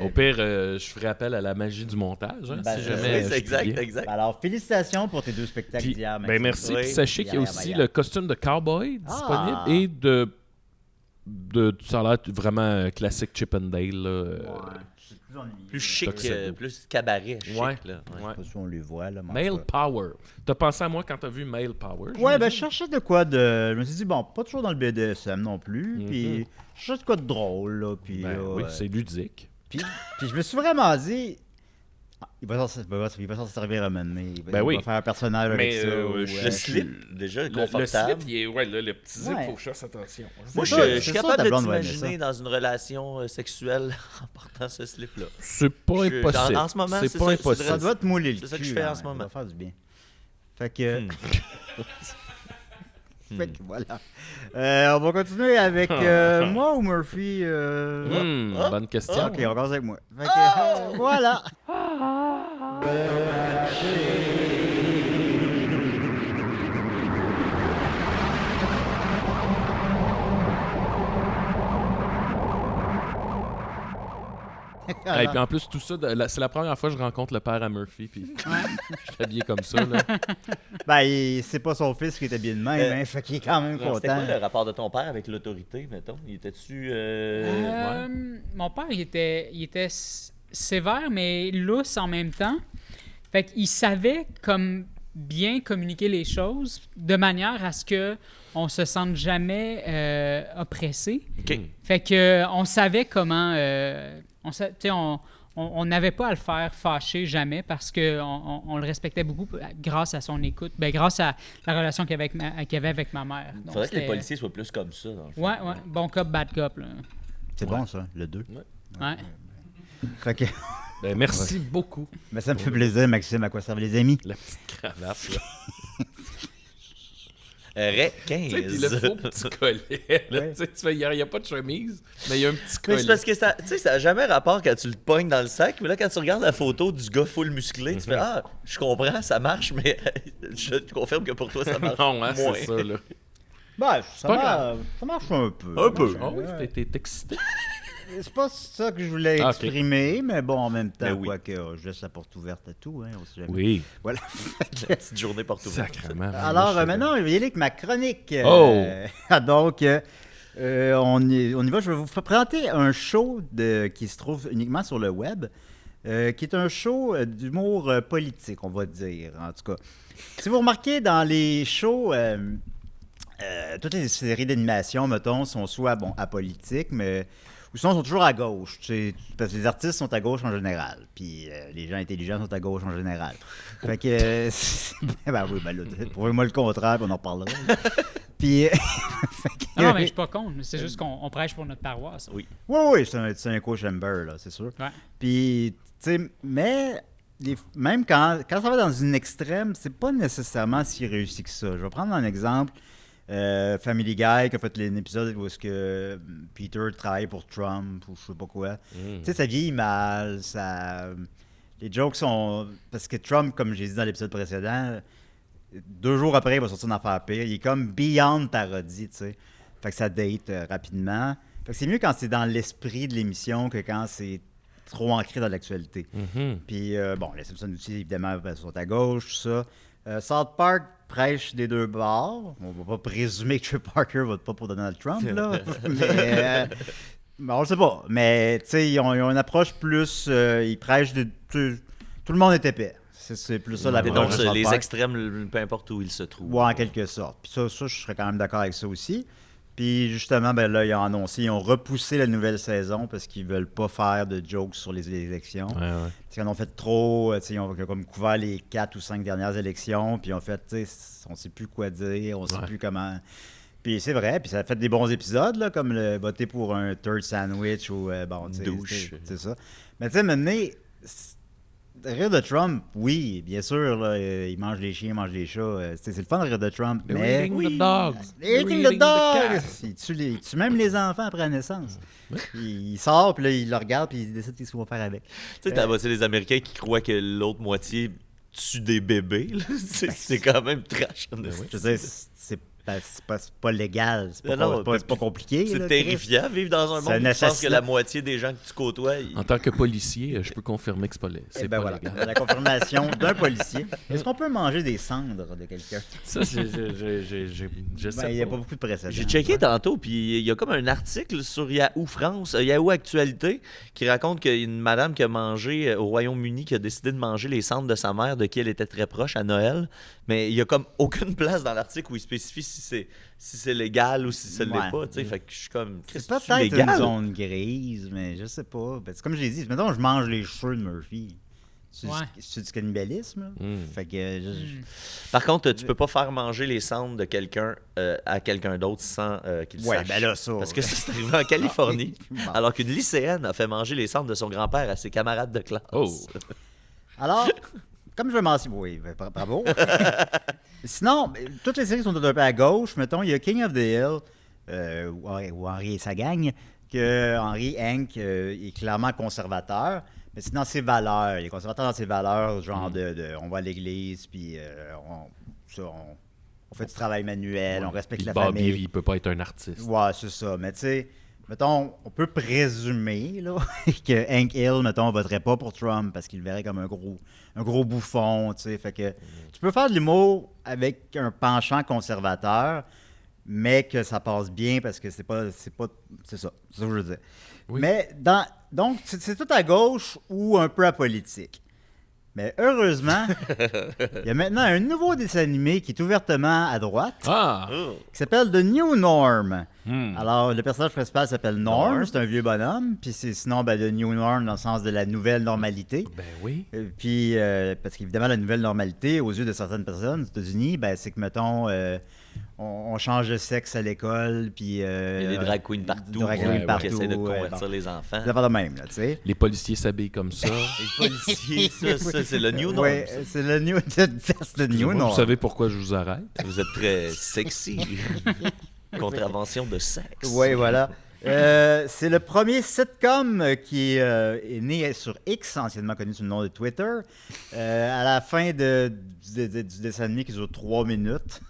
Au pire, je ferai appel à la magie du montage. Hein, Ben, si oui, jamais. Oui, je c'est suis exact, bien. exact. alors, félicitations pour tes deux spectacles Puis, d'hier, ben Maxime. merci. Oui. Puis sachez qu'il y a Hier, aussi hier. le costume de cowboy disponible et ça a l'air vraiment classique Chippendale. Là, C'est plus ennuyeux. Plus chic, Tuxedo. plus cabaret chic, Ouais. là. Ouais. Ouais. Je sais pas si on les voit, là. mais en Male tout cas. Power. T'as pensé à moi quand t'as vu Male Power? Ouais, ben je cherchais de quoi de. Je me suis dit, bon, pas toujours dans le BDSM non plus. Mhm. Puis je cherchais de quoi de drôle, là. Puis, Ben oui, c'est ludique. puis je me suis vraiment dit. Ah, il va s'en servir à un moment donné. Il va, Ben il oui. va faire un personnage avec Mais, ça. le Le slip, déjà, Le confortable. slip, il est, ouais, là, le petit zip, Ouais. faut que je fasse attention. Moi, C'est ça, je c'est suis ça, capable ta de blonde va aimer t'imaginer dans une relation sexuelle en portant ce slip-là. C'est pas Je- impossible. en ce moment, c'est c'est pas ça, impossible. Ça doit te mouler le C'est ça que cul, je fais en hein, ce moment. Ça va faire du bien. Fait que. Hmm. Fait que voilà. On va continuer avec moi ou Murphy. Bonne question. Ok, on commence avec moi. Fait que, voilà. Et puis en plus, tout ça, c'est la première fois que je rencontre le père à Murphy. Puis je suis habillé comme ça. Là. Ben, c'est pas son fils qui est habillé de même, hein, fait qu'il est quand même C'était quoi content. le rapport de ton père avec l'autorité, mettons? Il était-tu... Mon père, il était sévère, mais lousse en même temps. Fait qu'il savait comme bien communiquer les choses de manière à ce que on se sente jamais oppressé. OK. Fait que on savait comment... on n'avait pas à le faire fâcher jamais parce qu'on le respectait beaucoup grâce à son écoute, grâce à la relation qu'il avait avec ma mère. Il Donc, faudrait que les c'était- policiers soient plus comme ça, dans le fond. Ouais, bon cop, bad cop. Là. C'est bon, ça, le 2. Ouais. Fait que, Ben, merci beaucoup. mais ça me fait plaisir, Maxime, à quoi servent les amis. La petite cravate. Là. Ré Tu sais, puis 15. le faux petit collet. Là, Ouais. tu sais, tu fais, il n'y a pas de chemise, mais il y a un petit Mais collet. c'est parce que ça, tu sais, ça n'a jamais rapport quand tu le pognes dans le sac. Mais là, quand tu regardes la photo du gars full musclé, tu fais Ah, je comprends, ça marche, mais je te confirme que pour toi, ça marche. Non, hein, moins. c'est ça. Là. Ben, pas ça marche un peu. Un peu. Ah oui, t'es excité. C'est pas ça que je voulais Ah, ok. exprimer, mais bon, en même temps, Mais oui. quoique, je laisse la porte ouverte à tout, hein, on sait jamais. Oui. Voilà. La petite journée porte ouverte. Sacrément. Alors, maintenant, je vais y aller avec ma chronique. Oh! Donc, on y va. Je vais vous présenter un show qui se trouve uniquement sur le web, qui est un show d'humour politique, on va dire, en tout cas. Si vous remarquez, dans les shows, toutes les séries d'animation, mettons, sont soit apolitiques, mais ou sinon sont toujours à gauche. Tu sais, parce que les artistes sont à gauche en général, puis les gens intelligents sont à gauche en général. Fait que, ben oui, ben là, prouvez-moi le contraire, puis on en reparlera. Puis, Non, mais je suis pas contre. C'est juste qu'on prêche pour notre paroisse. Oui. oui, c'est un coach Amber, là, c'est sûr. Ouais. Puis, tu sais, mais même quand ça va dans une extrême, c'est pas nécessairement si réussi que ça. Je vais prendre un exemple. Family Guy qui a fait un épisode où est-ce que Peter travaille pour Trump ou je sais pas quoi. Tu sais, ça vieillit mal, ça... Les jokes sont... Parce que Trump, comme j'ai dit dans l'épisode précédent, 2 jours après, il va sortir une affaire pire. Il est comme beyond parodie, tu sais. Fait que ça date rapidement. Fait que c'est mieux quand c'est dans l'esprit de l'émission que quand c'est trop ancré dans l'actualité. Puis, bon, les Simpsons aussi, évidemment, sont à gauche, tout ça. South Park prêche des deux bords. On va pas présumer que Trey Parker vote pas pour Donald Trump, là. Mais on le sait pas. Mais, tu sais, ils ont une approche plus... ils prêchent de... Tout le monde est épais. C'est plus ça la Donc, de South les Park. extrêmes, peu importe où ils se trouvent. Ouais, en quelque sorte. Puis ça, je serais quand même d'accord avec ça aussi. Puis justement, ben là, ils ont annoncé, ils ont repoussé la nouvelle saison parce qu'ils veulent pas faire de jokes sur les élections. Ouais. Parce qu'ils en ont fait trop, ils ont comme couvert les 4 ou 5 dernières élections, puis ils ont fait, tu sais, on sait plus quoi dire, on sait plus comment... Puis c'est vrai, puis ça a fait des bons épisodes, là, comme le voter pour un turd sandwich ou, bon, tu sais, Douche. c'est ça. Mais tu sais, maintenant, rire de Trump, oui, bien sûr, là, il mange les chiens, il mange les chats. C'est le fun de rire de Trump, mais... Eating the dogs. Eating the dog! Il tue même les enfants après la naissance. Il sort, puis là, il le regarde, puis il décide ce qu'il va faire avec. Tu sais, t'as les Américains qui croient que l'autre moitié tue des bébés. Là. C'est quand même trash. Je veux dire, c'est pas légal, c'est pas compliqué. C'est là, terrifiant vivre dans un C'est monde un où tu penses que assassinat. la moitié des gens que tu côtoies... En tant que policier, je peux confirmer que c'est pas Eh pas voilà, légal. la confirmation d'un policier. Est-ce qu'on peut manger des cendres de quelqu'un? Ça, je sais Il n'y a pas. pas beaucoup de précédents. J'ai checké tantôt, puis il y a comme un article sur Yahoo France, Yahoo Actualité, qui raconte qu'il y a une madame qui a mangé au Royaume-Uni, qui a décidé de manger les cendres de sa mère, de qui elle était très proche à Noël. Mais il y a comme aucune place dans l'article où il spécifie si c'est légal ou si ça ne l'est Ouais. pas. Tu sais, fait que je suis comme. C'est Christ, peut-être légal? une zone grise, mais je sais pas. C'est comme je l'ai dit, mettons, je mange les cheveux de Murphy. C'est du cannibalisme, là? Fait que... Par contre, tu peux pas faire manger les cendres de quelqu'un à quelqu'un d'autre sans qu'il Ouais, sache. ben là, ça... Parce que ça, c'est arrivé en Californie, Bon. alors qu'une lycéenne a fait manger les cendres de son grand-père à ses camarades de classe. Oh. Alors, comme je vais mentionner... Oui, ben, bravo. Sinon, toutes les séries sont un peu à gauche. Mettons, il y a King of the Hill, où Henry et sa gang, que Henry Hank est clairement conservateur, mais c'est dans ses valeurs. Il est conservateur dans ses valeurs, genre on va à l'église, puis on fait du travail manuel, on respecte la Bobby, famille. il peut pas être un artiste. Ouais, c'est ça. Mais tu sais, mettons, on peut présumer là, que Hank Hill, mettons, voterait pas pour Trump parce qu'il le verrait comme un gros bouffon, tu sais. Fait que tu peux faire de l'humour avec un penchant conservateur, mais que ça passe bien parce que c'est ça. C'est ça que je veux dire. Oui. Mais donc, c'est tout à gauche ou un peu apolitique. Mais heureusement, il y a maintenant un nouveau dessin animé qui est ouvertement à droite, Ah! qui s'appelle The New Norm. Hmm. Alors, le personnage principal s'appelle Norm, Norm. c'est un vieux bonhomme, puis c'est sinon The New Norm dans le sens de la nouvelle normalité. Ben oui. Puis, parce qu'évidemment, la nouvelle normalité, aux yeux de certaines personnes aux États-Unis, ben, c'est que, mettons, on change de sexe à l'école, puis... Il y a des drag queens partout, drag queens qui partout, essaient de ouais, convertir bon. les enfants. C'est pas de même, là, tu sais. Les policiers s'habillent comme ça. Les policiers, ça, c'est le new norm. Ouais, c'est le New, c'est le New Vous Norm. savez pourquoi je vous arrête? Vous êtes très sexy. Contravention de sexe. Oui, voilà. C'est le premier sitcom qui est né sur X, anciennement connu sous le nom de Twitter. À la fin du dessin animé qui dure 3 minutes,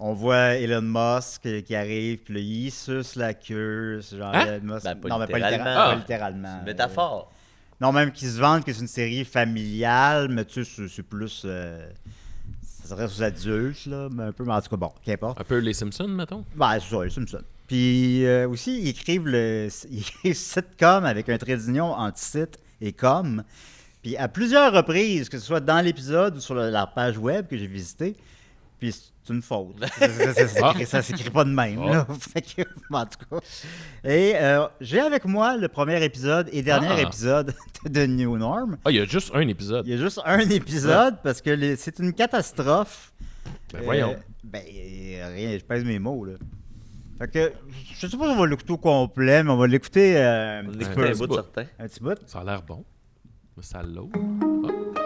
on voit Elon Musk qui arrive, puis là, il suce la queue. C'est genre Hein? Elon Musk. Ben, pas non, mais littéralement. pas littéralement. Une métaphore. Non, même qu'ils se vendent que c'est une série familiale, mais tu sais, c'est plus... ça serait aux adultes, là, mais un peu... Mais en tout cas, bon, qu'importe. Un peu les Simpsons, mettons? Ben, c'est ça, les Simpsons. Puis aussi, ils écrivent sitcom avec un trait d'union entre site et com. Puis à plusieurs reprises, que ce soit dans l'épisode ou sur la page web que j'ai visitée, puis c'est une faute. Ça s'écrit pas de même. Là. Fait que, en tout cas. Et j'ai avec moi le premier épisode et dernier épisode de New Norm. Ah, il y a juste un épisode. Il y a juste un épisode parce que c'est une catastrophe. Ben voyons. Rien, je pèse mes mots, là. Fait que, je sais pas si on va l'écouter au complet, mais on va l'écouter un On petit écoute peu. un bout de certain. Un petit bout. Ça a l'air bon. Ça l'eau.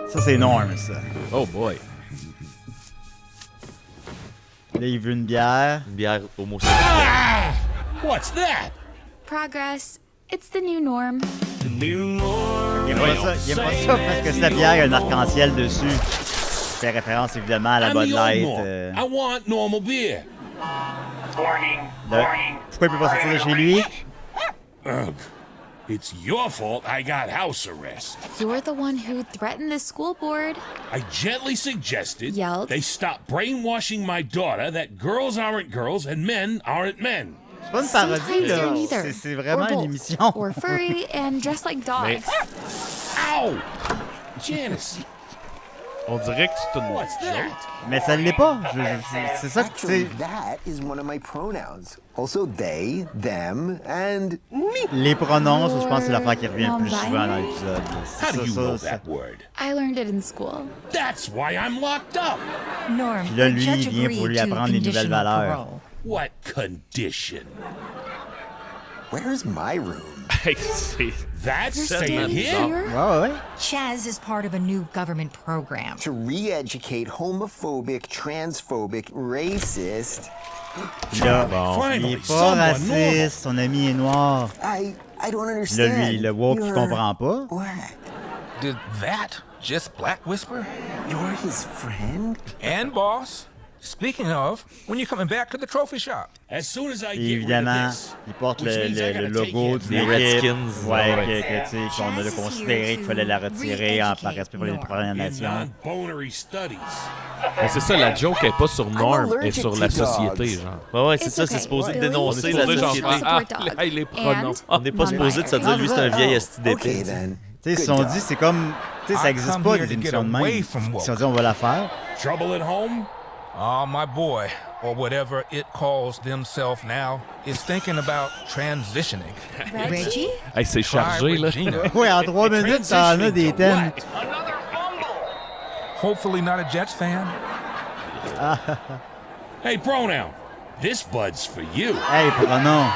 Ça, c'est Norm, ça. Oh boy. Là, il veut une bière. Une bière homosexuelle. Progress. It's the new norm. The new norm. Il aime pas ça parce que sa bière a un arc-en-ciel dessus. Fait référence évidemment à la Bud Light. I want normal beer. Pourquoi il peut pas sortir de chez lui? Ugh. It's your fault I got house arrest. You're the one who threatened the school board. I gently suggested Yelled. they stop brainwashing my daughter that girls aren't girls and men aren't men. C'est pas une parodie, Sometimes là. they're neither. C'est vraiment Or une both. émission. Or furry and dressed like dogs. Ow! Janice, On dirait que c'est une what's that? Mais ça ne l'est pas. C'est ça que Actually, tu sais. that is one of my pronouns. Also, they, them, and me. Les pronoms, ça, je pense que c'est l'affaire qui revient le plus Non-binary? souvent dans l'épisode. How do you know ça. that word? I learned it in school. That's why I'm locked up. Norm, Puis là, the lui, judge il vient pour lui agreed to apprendre les nouvelles conditional valeurs. parole. What condition? Where's my room? Hey, c'est- That's You're staying staying here? here? Ouais. Chaz is part of a new government program. To re-educate homophobic, transphobic, racist. Là, il Finally, est pas someone raciste, normal. son ami est noir. I don't Là, understand. lui, le woke, il You're comprend pas. black. Did that just Black Whisper? You're his friend? And boss, speaking of, when you coming back to the trophy shop? As soon as I Et get rid évidemment, of this, il porte which means I le gotta logo take du it Les back. Redskins. Ouais, tu sais, qu'on a considéré qu'il fallait la retirer par respect pour les Premières In Nations. non-bonery studies. Mais c'est ça, la joke est pas sur Norm, elle est allergic sur to la dogs. société, genre. Ouais, c'est It's ça, c'est okay. supposé Billy, dénoncer on est la supposé, genre, société. faire, Support dog. les pronoms. On n'est pas supposé de se dire, lui, c'est un vieil esti d'épée. Okay, then. Tu sais, ils se sont dit, c'est comme. Tu sais, ça I n'existe come pas here des to get émissions de même. away Ils from woke. se sont dit, on va la faire. Trouble at home? Oh, my boy, or whatever it calls themselves now, is thinking about transitioning. Reggie? Hey, c'est chargé, Try là. Regina. Oui, en 3 minutes, t'en as des thèmes. Hopefully not a Jets fan. Hey, pronoun. This bud's for you. Hey, pronom.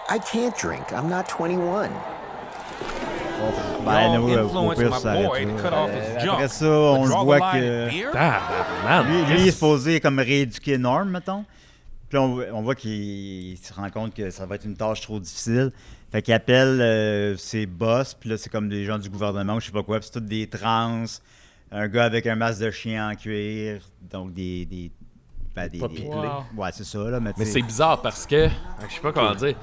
I can't drink. I'm not 21. Ben, Y'all oui, au influenced pire, my ça boy arrête to là. cut off his junk. Après ça, on But le draw the voit line que. at beer? Tabarnak. Lui, il est supposé comme rééduquer Norm, mettons. Puis là, on voit qu'il se rend compte que ça va être une tâche trop difficile. Fait qu'il appelle ses boss, puis là, c'est comme des gens du gouvernement ou je sais pas quoi, puis c'est tous des trans, un gars avec un masque de chien en cuir, donc des Pas piclé. Ouais, c'est ça, là, mais Mais tu c'est sais. bizarre parce que. Je sais pas comment dire.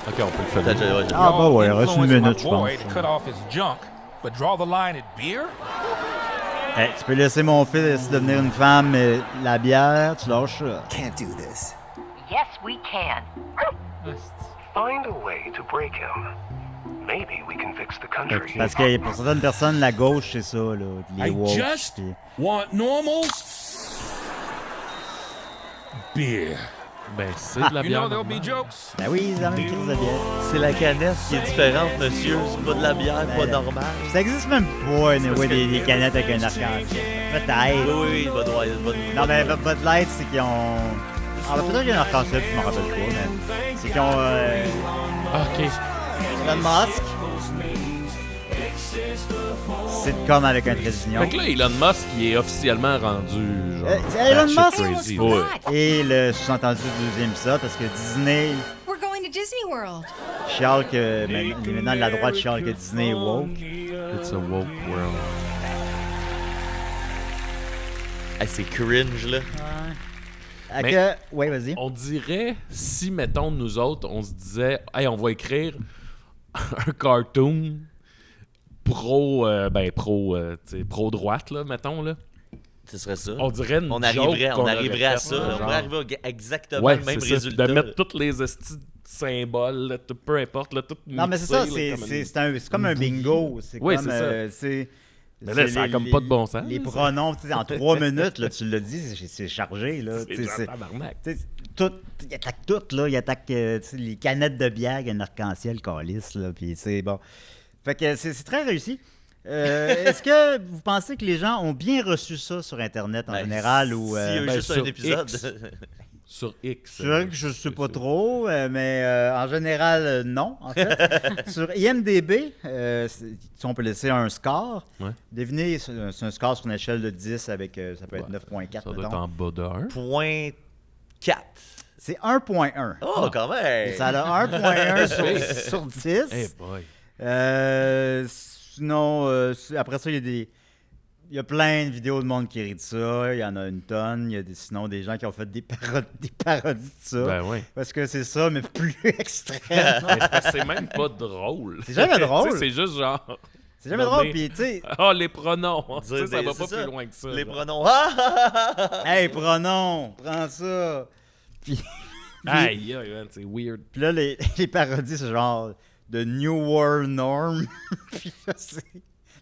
Ok, on peut le Peut-être, faire. ouais, Ah, bah ouais, il reste une Influenced my minute, je boy pense. to cut off his junk, but draw the line at beer? Hey, tu peux laisser mon fils devenir une femme, mais la bière, tu lâches ça. Can't do this. Yes, we can. Find a way to break him. Maybe we can fix the country. Parce que pour certaines personnes, la gauche, c'est ça, là, les I woke. just puis- want normals. Beer. Ben, c'est de la You bière. know there'll be normale. jokes. Ben oui, c'est la même crise de bière. C'est la canette qui est différente, monsieur. C'est pas de la bière, pas normale. Ça existe même pas, anyway, des canettes avec un arc-en-ciel. Oui, Peut-être. oui, il va devoir. Non, mais Bud Light, c'est qu'ils ont. Ah, ben, peut-être qu'il y a un arc-en-ciel, je m'en rappelle pas, mais. C'est qu'ils ont. Ah, ok. Elon Musk. Sitcom avec un trait d'union. Fait que là, Elon Musk, il est officiellement rendu. Genre, Elon batshit Musk? crazy. What's Ouais. that? Et le sous-entendu du deuxième épisode, parce que Disney We're going to Disney World. chiale que. Maintenant, la droite chiale que Disney est woke. It's a woke world. Hey, c'est cringe, là. Fait Mais- que- Ouais, vas-y. On dirait, si, mettons, nous autres, on se disait, hey, on va écrire un cartoon pro-droite, là, mettons, là. Ce serait ça. On dirait une On joke arriverait, qu'on on arriverait à aurait ça. fait, On genre. pourrait arriver à exactement Ouais, le même c'est ça, résultat. de mettre tous les estis de symboles, là, peu importe, là, tout Non, mais c'est ça, mixé, là, comme une- c'est comme un bingo. C'est Oui, comme, c'est ça. c'est. Mais là, c'est ça a comme pas de bon sens, Les là, ça. pronoms, tu sais, en 3 minutes, là, tu l'as dit, c'est chargé. Là, C'est tu sais, genre c'est- tabarnak. tu sais, il attaque tout, là. Il attaque tu sais, les canettes de bière, il y a un arc-en-ciel, calice, là. Puis c'est bon. Fait que c'est très réussi. Est-ce que vous pensez que les gens ont bien reçu ça sur Internet en Ben, général ou s'il y a eu ben, juste sur un épisode. X. Sur X. C'est vrai que je sais pas trop, mais en général, non, en fait. Sur IMDB, si on peut laisser un score, Ouais. devinez, c'est un score sur une échelle de 10 avec, ça peut être Ouais. 9.4, Ça doit être mettons. en bas de 1. Point 4. C'est 1.1. Oh, quand même! Et ça a 1.1 sur 10. Hey boy. Sinon, après ça, il y a plein de vidéos de monde qui rit de ça. Il y en a une tonne. Il y a sinon des gens qui ont fait des parodies de ça. Ben oui. Parce que c'est ça, mais plus extrême. Mais c'est parce que c'est même pas drôle. C'est jamais drôle. Tu sais, c'est juste genre. C'est jamais drôle. Puis, tu sais. Ah, les pronoms. Tu sais, ça va c'est pas ça. plus loin que ça. Les genre. pronoms. Hey, pronom, prends ça. Puis. Aïe, aïe, man, c'est weird. Puis là, les parodies, c'est genre The New War Norm. Puis là,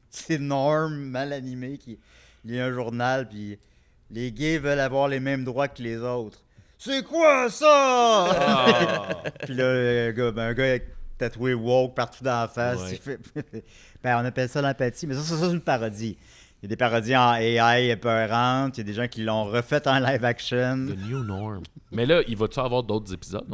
c'est Norm mal animé qui lit un journal, puis les gays veulent avoir les mêmes droits que les autres. C'est quoi ça? Puis là, un gars avec tatoué woke partout dans la face. Ouais. Il fait... on appelle ça l'empathie, mais ça, c'est une parodie. Il y a des parodies en AI épeurantes, il y a des gens qui l'ont refait en live action. The new norm. Mais là, il va-tu avoir d'autres épisodes?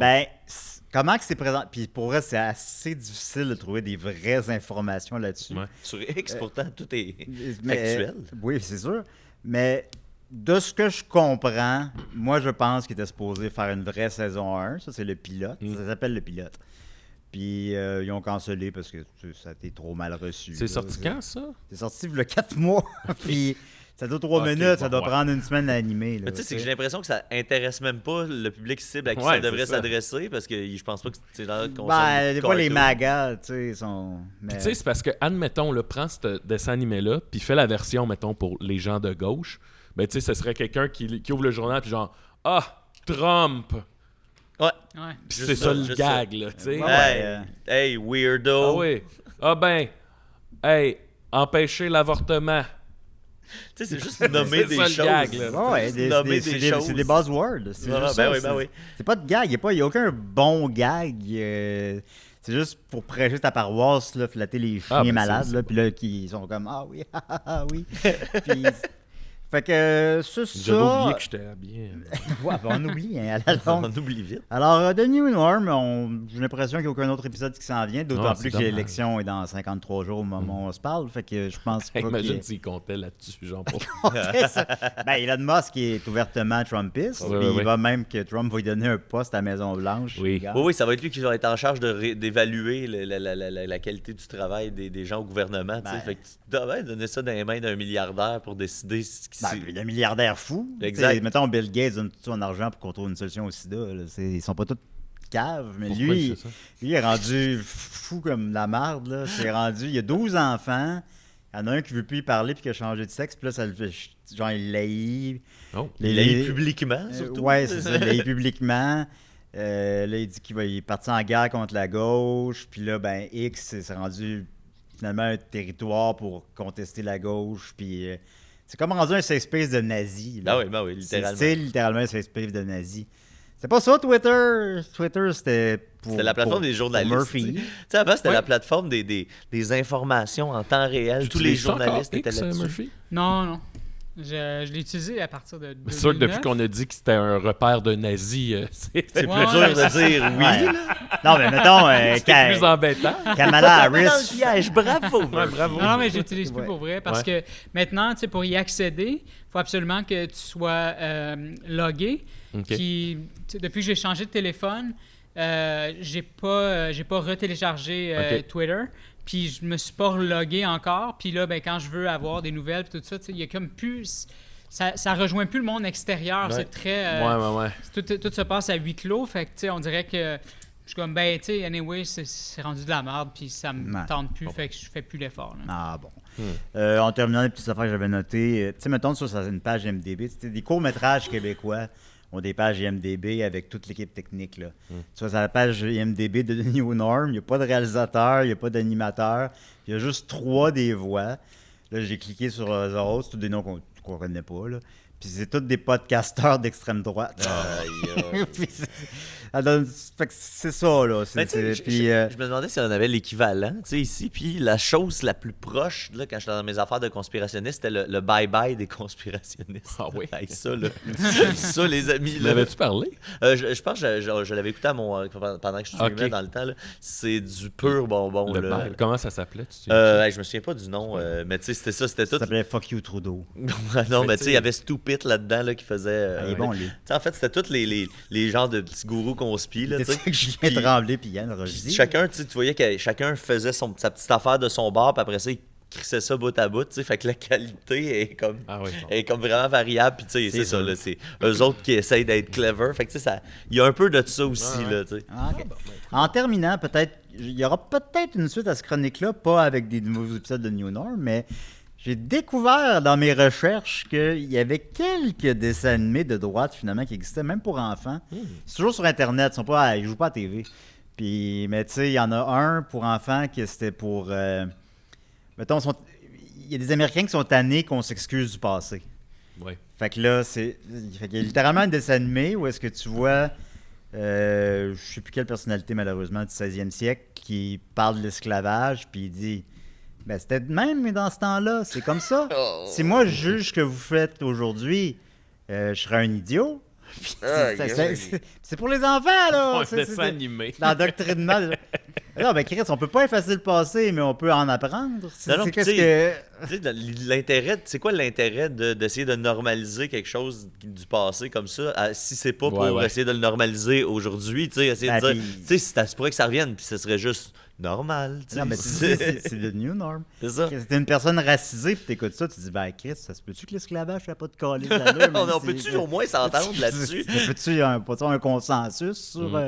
Comment que c'est présent? Puis pour vrai, c'est assez difficile de trouver des vraies informations là-dessus. Ouais. Sur X, pourtant, tout est Mais, factuel. oui, c'est sûr. Mais de ce que je comprends, moi, je pense qu'il était supposé faire une vraie saison 1. Ça, c'est le pilote. Ça s'appelle le pilote. Puis ils ont cancellé parce que ça a été trop mal reçu. C'est sorti quand, ça? C'est sorti il y a 4 mois. Puis ça dure 3 minutes. Ça doit prendre une semaine à animer. Mais tu sais, c'est que j'ai l'impression que ça intéresse même pas le public cible à qui ça devrait s'adresser parce que je pense pas que c'est genre des fois, les magas, tu sais, sont... Puis tu sais, c'est parce que, admettons, prends ce dessin animé-là, puis fais la version, mettons, pour les gens de gauche. Ben, tu sais, ce serait quelqu'un qui ouvre le journal, puis genre, Trump! Ouais. Puis c'est ça le gag, là, tu sais. Hey, weirdo! Ah oui. Empêcher l'avortement. Tu sais, c'est juste nommer des choses. C'est des buzzwords. Oui. C'est pas de gag. Il n'y a aucun bon gag. C'est juste pour prêcher ta paroisse, là, flatter les chiens malades. Là, puis là, qui sont comme ah oui. Puis, fait que J'avais oublié que j'étais habillé. On oublie, à la longue. On oublie vite. Alors, The New Norm, j'ai l'impression qu'il n'y a aucun autre épisode qui s'en vient, d'autant plus que l'élection est dans 53 jours au moment où on se parle. Fait que je pense pas imagine s'il comptait là-dessus, genre pour... Elon Musk est ouvertement Trumpiste. Il va même que Trump va lui donner un poste à la Maison-Blanche. Oui, ça va être lui qui va être en charge d'évaluer la qualité du travail des gens au gouvernement. Fait que tu devrais donner ça dans les mains d'un milliardaire pour décider ce qui un milliardaire fou. Exact. Mettons, Bill Gates donne tout son argent pour qu'on trouve une solution au sida. Ils sont pas tous caves, mais lui, il est rendu fou comme la marde. Là. Il y a 12 enfants. Il y en a un qui veut plus y parler puis qui a changé de sexe. Puis là, ça le fait, genre, il l'haït. Il l'haït publiquement, surtout. Ouais, c'est ça. Il l'haït publiquement. Là, il dit qu'il va partir en guerre contre la gauche. Puis là, X, c'est rendu finalement un territoire pour contester la gauche. Puis... c'est comme rendu un safe space de nazis. Ben oui, littéralement. C'est littéralement un safe space de nazis. C'est pas ça, Twitter. Twitter, c'était pour... C'était la plateforme des journalistes. Murphy. Tu sais, avant, c'était la plateforme des informations en temps réel. Tous les journalistes étaient là-dessus. Murphy? Non. Je l'ai utilisé à partir de 2009. C'est sûr que depuis qu'on a dit que c'était un repère de nazis, c'est plus dur de dire oui. Ouais. Non, mais mettons... c'est plus embêtant. Kamala Harris. Dans le piège, bravo. Bravo. Non, mais j'utilise plus pour vrai parce que maintenant, tu sais, pour y accéder, il faut absolument que tu sois logué. Depuis que j'ai changé de téléphone, j'ai pas retéléchargé Twitter. Puis je me suis pas relogué encore. Puis là, quand je veux avoir des nouvelles puis tout ça, il y a comme plus... Ça rejoint plus le monde extérieur. C'est très... Tout se passe à huis clos. Fait que, on dirait que... Je suis comme, anyway, c'est rendu de la merde, puis ça me tente plus, fait que je fais plus l'effort. Là. Ah bon. En terminant les petites affaires que j'avais notées, tu sais, mettons sur une page IMDb, des courts-métrages québécois ont des pages IMDb avec toute l'équipe technique. Là. Tu vois, sur la page IMDb de The New Norm, il n'y a pas de réalisateur, il n'y a pas d'animateur, il y a juste 3 des voix. Là, j'ai cliqué sur eux autres, c'est tous des noms qu'on ne connaît pas, là. Puis c'est tous des podcasteurs d'extrême droite. Fait que c'est ça, là. Mais tu sais, je me demandais si on avait l'équivalent, tu sais, ici. Puis la chose la plus proche, là, quand j'étais dans mes affaires de conspirationnistes, c'était le bye-bye des conspirationnistes. Ah oui? Hey, ça, là. Ça, les amis. L'avais-tu parlé? Je pense que je l'avais écouté pendant que je streamais dans le temps. Là. C'est du pur bonbon. Là. Comment ça s'appelait? Je me souviens pas du nom, mais tu sais, c'était ça. C'était tout. Ça s'appelait Fuck You Trudeau. Non, mais tu sais, il y avait Stupid là-dedans là, qui faisait. Il est bon, lui. En fait, c'était tous les genres de petits gourous conspi. Là, c'est Julien Tremblay puis Yann Rochdy. Chacun, tu voyais que chacun faisait sa petite affaire de son bar, puis après ça, il crissait ça bout à bout, tu sais, fait que la qualité est comme, est comme vraiment variable, puis tu sais, c'est ça, là, c'est eux autres qui essayent d'être clever, fait que tu sais, il y a un peu de ça aussi, là, tu sais. En terminant, peut-être, il y aura peut-être une suite à ce chronique-là, pas avec des nouveaux épisodes de New Norm, mais j'ai découvert dans mes recherches qu'il y avait quelques dessins animés de droite, finalement, qui existaient, même pour enfants. C'est toujours sur Internet, ils jouent pas à TV. Puis, mais tu sais, il y en a un pour enfants que c'était pour... mettons, il y a des Américains qui sont tannés qu'on s'excuse du passé. Oui. Fait que là, fait qu'il y a littéralement un dessin animé où est-ce que tu vois... je sais plus quelle personnalité, malheureusement, du 16e siècle, qui parle de l'esclavage, puis il dit... Ben, c'était de même, mais dans ce temps-là, c'est comme ça. Si moi, je juge ce que vous faites aujourd'hui, je serais un idiot. C'est pour les enfants, là. C'est un dessin animé. L'endoctrinement. Non, ben Chris, on peut pas effacer le passé, mais on peut en apprendre. L'intérêt, c'est quoi l'intérêt d'essayer de normaliser quelque chose du passé comme ça, si c'est pas pour essayer de le normaliser aujourd'hui, tu sais, essayer de dire, tu sais, ça se pourrait que ça revienne, puis ce serait juste normal. Non, mais c'est le new norm. C'est ça. Si t'es une personne racisée, puis t'écoutes ça, tu dis, ben Chris, ça se peut-tu que l'esclavage fait pas de coller d'allure? On peut-tu au moins s'entendre là-dessus? Ça peut-tu un consensus sur...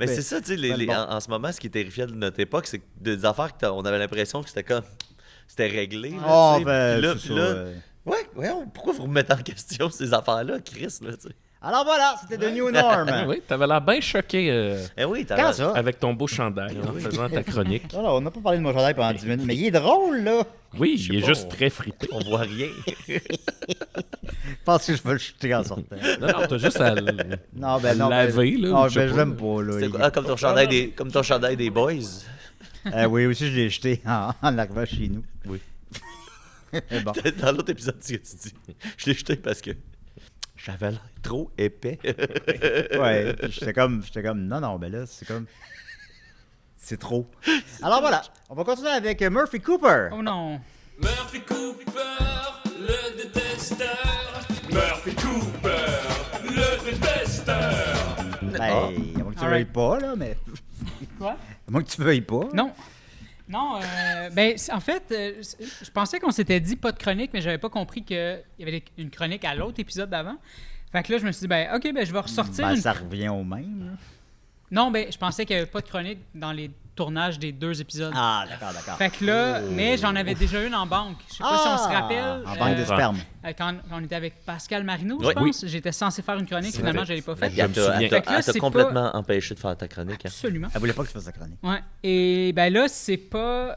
Mais c'est ça, tu sais, en ce moment, ce qui est terrifiant de notre époque, c'est que des affaires qu'on avait l'impression que c'était comme... C'était réglé. Pourquoi vous remettez en question ces affaires-là, Chris, là, tu sais? Alors voilà, c'était The New Norm. Oui, t'avais l'air bien choqué ça? Avec ton beau chandail en faisant ta chronique. Non, on n'a pas parlé de mon chandail pendant 10 minutes, mais il est drôle, là. Oui, il est juste très fripé. On voit rien. Je pense que je vais le jeter en sortant. Non, t'as juste à laver, là. Non, je l'aime pas, là. C'est quoi, comme ton chandail des boys? Oui, aussi, je l'ai jeté en arrivant chez nous. Oui. Bon. Dans l'autre épisode, ce que tu dis, je l'ai jeté parce que j'avais l'air trop épais. Ouais, j'étais comme, non, ben là, c'est trop. Alors voilà, on va continuer avec Murphy Cooper. Oh non. Murphy Cooper, le détesteur. Murphy Cooper, le détesteur. À moins que tu veuilles pas, là, mais... Quoi? À moins que tu veuilles pas. Non. Non, en fait, je pensais qu'on s'était dit pas de chronique, mais j'avais pas compris qu'il y avait une chronique à l'autre épisode d'avant. Fait que là, je me suis dit, OK, je vais ressortir. Ça revient au même. Là. Non, je pensais qu'il n'y avait pas de chronique dans les tournages des 2 épisodes. Ah, d'accord. Fait que là, mais j'en avais déjà une en banque. Je sais pas si on se rappelle. En banque de sperme. Quand on était avec Pascal Marino, je pense, j'étais censé faire une chronique, finalement, je l'ai pas faite. Elle t'a complètement empêché de faire ta chronique. Absolument. Elle voulait pas que tu fasses ta chronique. Ouais. Et là, c'est pas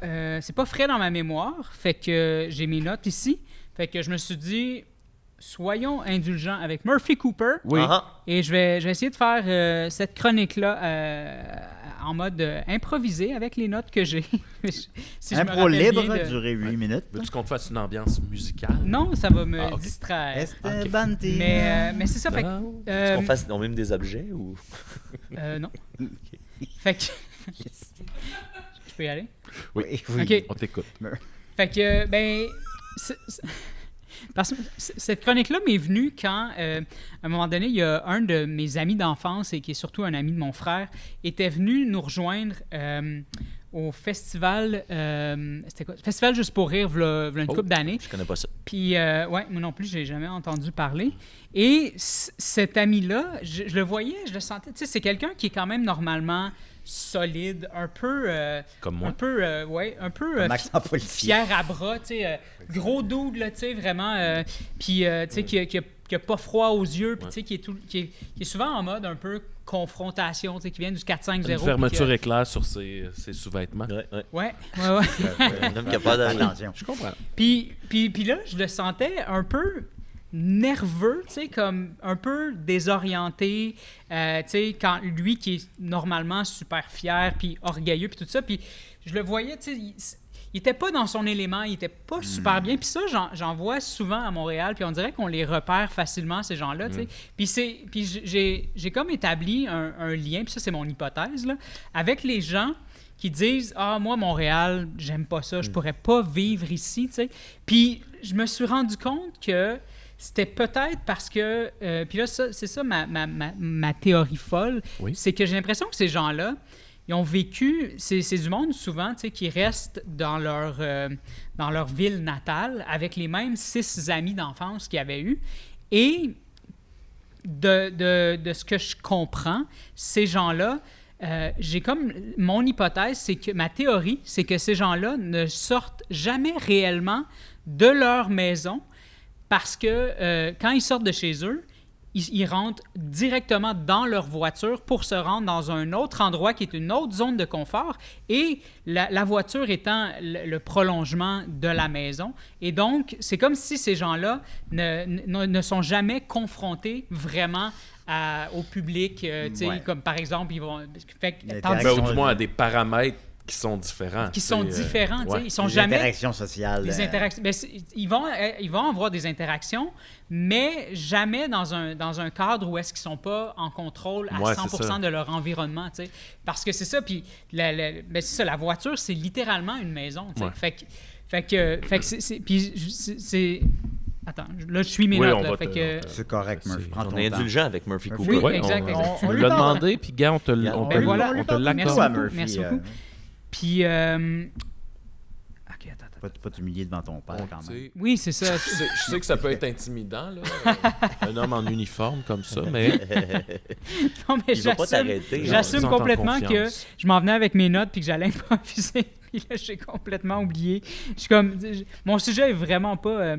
frais dans ma mémoire. Fait que j'ai mes notes ici. Fait que je me suis dit, soyons indulgents avec Murphy Cooper. Oui. Et je vais essayer de faire cette chronique-là en mode improvisé avec les notes que j'ai. Si Impro libre, va durer 8 minutes. Veux-tu qu'on te fasse une ambiance musicale? Non, ça va me distraire. Mais c'est ça. Fait est-ce qu'on fasse même des objets ou... non. Fait que... Je peux y aller? Oui. Okay. On t'écoute. Fait que, parce que cette chronique-là m'est venue quand, à un moment donné, il y a un de mes amis d'enfance, et qui est surtout un ami de mon frère, était venu nous rejoindre au festival, c'était quoi? Festival Juste pour rire, v'là une couple d'années. Je connais pas ça. Puis, moi non plus, j'ai jamais entendu parler. Et cet ami-là, je le voyais, je le sentais, tu sais, c'est quelqu'un qui est quand même normalement solide, un peu comme moi, un peu fier à bras, tu sais, gros dude là, tu sais, vraiment, puis tu sais qui a pas froid aux yeux, puis tu sais qui est souvent en mode un peu confrontation, tu sais, qui vient du 4-5-0. Une fermeture éclair sur ses sous-vêtements. Ouais. Un homme qui a pas d'attention. Je comprends. Puis là, je le sentais un peu nerveux, tu sais, comme un peu désorienté, tu sais, quand lui qui est normalement super fier, puis orgueilleux, puis tout ça, puis je le voyais, tu sais, il était pas dans son élément, il était pas super bien, puis ça, j'en vois souvent à Montréal, puis on dirait qu'on les repère facilement, ces gens-là, tu sais. Puis j'ai comme établi un lien, puis ça, c'est mon hypothèse, là, avec les gens qui disent « Ah, moi, Montréal, j'aime pas ça, je pourrais pas vivre ici, tu sais. » Puis je me suis rendu compte que c'était peut-être parce que... puis là, c'est ça ma théorie folle, c'est que j'ai l'impression que ces gens-là, ils ont vécu... C'est du monde, souvent, tu sais, qui restent dans leur ville natale avec les mêmes 6 amis d'enfance qu'ils avaient eus. Et de ce que je comprends, ces gens-là... j'ai comme mon hypothèse, c'est que ma théorie, c'est que ces gens-là ne sortent jamais réellement de leur maison parce que quand ils sortent de chez eux, ils rentrent directement dans leur voiture pour se rendre dans un autre endroit qui est une autre zone de confort et la voiture étant le prolongement de la maison. Et donc, c'est comme si ces gens-là ne sont jamais confrontés vraiment au public, tu sais, comme par exemple, ils vont... ou du moins à des paramètres qui sont différents. Qui sont différents, tu sais. Ils sont les jamais... interactions sociales. Les interactions... Ben, ils vont avoir des interactions, mais jamais dans un cadre où est-ce qu'ils sont pas en contrôle à 100% de leur environnement, tu sais. Parce que c'est ça, puis ben, c'est ça, la voiture, c'est littéralement une maison, tu sais. Fait que c'est... Attends, là, je suis mes notes. Là, c'est correct, Murphy. Prends ton on est temps. indulgent avec Murphy Cooper. Oui, exact. On l'a demandé, puis gars, on te l'accorde. Merci beaucoup. Puis... OK, attends. Pas t'humilier devant ton père, quand même. Oui, c'est ça. Je sais que ça peut être intimidant, là, un homme en uniforme comme ça, mais... Non, mais j'assume complètement que je m'en venais avec mes notes puis que j'allais improviser. Puis là, j'ai complètement oublié. Je suis comme... Mon sujet est vraiment pas...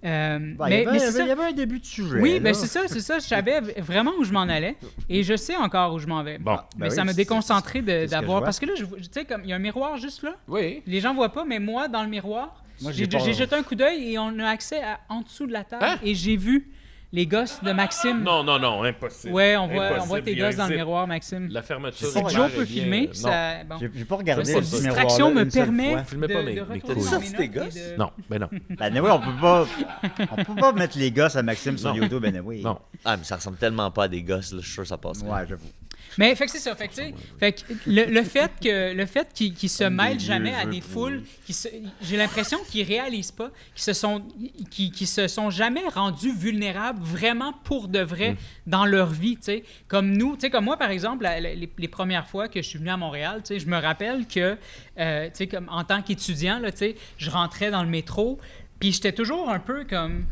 il y avait un début de sujet. Oui, ben c'est ça. Je savais vraiment où je m'en allais et je sais encore où je m'en vais. Bon. Mais ça m'a déconcentré d'avoir... Parce que là, tu sais, comme il y a un miroir juste là. Oui. Les gens voient pas, mais moi, dans le miroir, j'ai jeté un coup d'œil et on a accès en dessous de la table et j'ai vu les gosses de Maxime. Non, impossible. Ouais, on voit tes gosses dans le miroir, Maxime. La fermeture. Si Joe peut filmer, ça... Bon. J'ai pas regardé cette distraction me permet de retourner ça, c'était gosses? Non, ben non. Ben oui, on peut pas mettre les gosses à Maxime sur YouTube, ben oui. Non. Ah, mais ça ressemble tellement pas à des gosses, là, je suis sûr que ça passe. Ouais, j'avoue. Mais fait que c'est ça, fait que le fait qu'ils se mêlent jamais à des foules, j'ai l'impression qu'ils réalisent pas, qu'ils se sont jamais rendus vulnérables vraiment pour de vrai dans leur vie, tu sais. Comme nous, tu sais, comme moi par exemple, les premières fois que je suis venu à Montréal, tu sais, je me rappelle que, tu sais, comme en tant qu'étudiant, là, tu sais, je rentrais dans le métro, puis j'étais toujours un peu comme...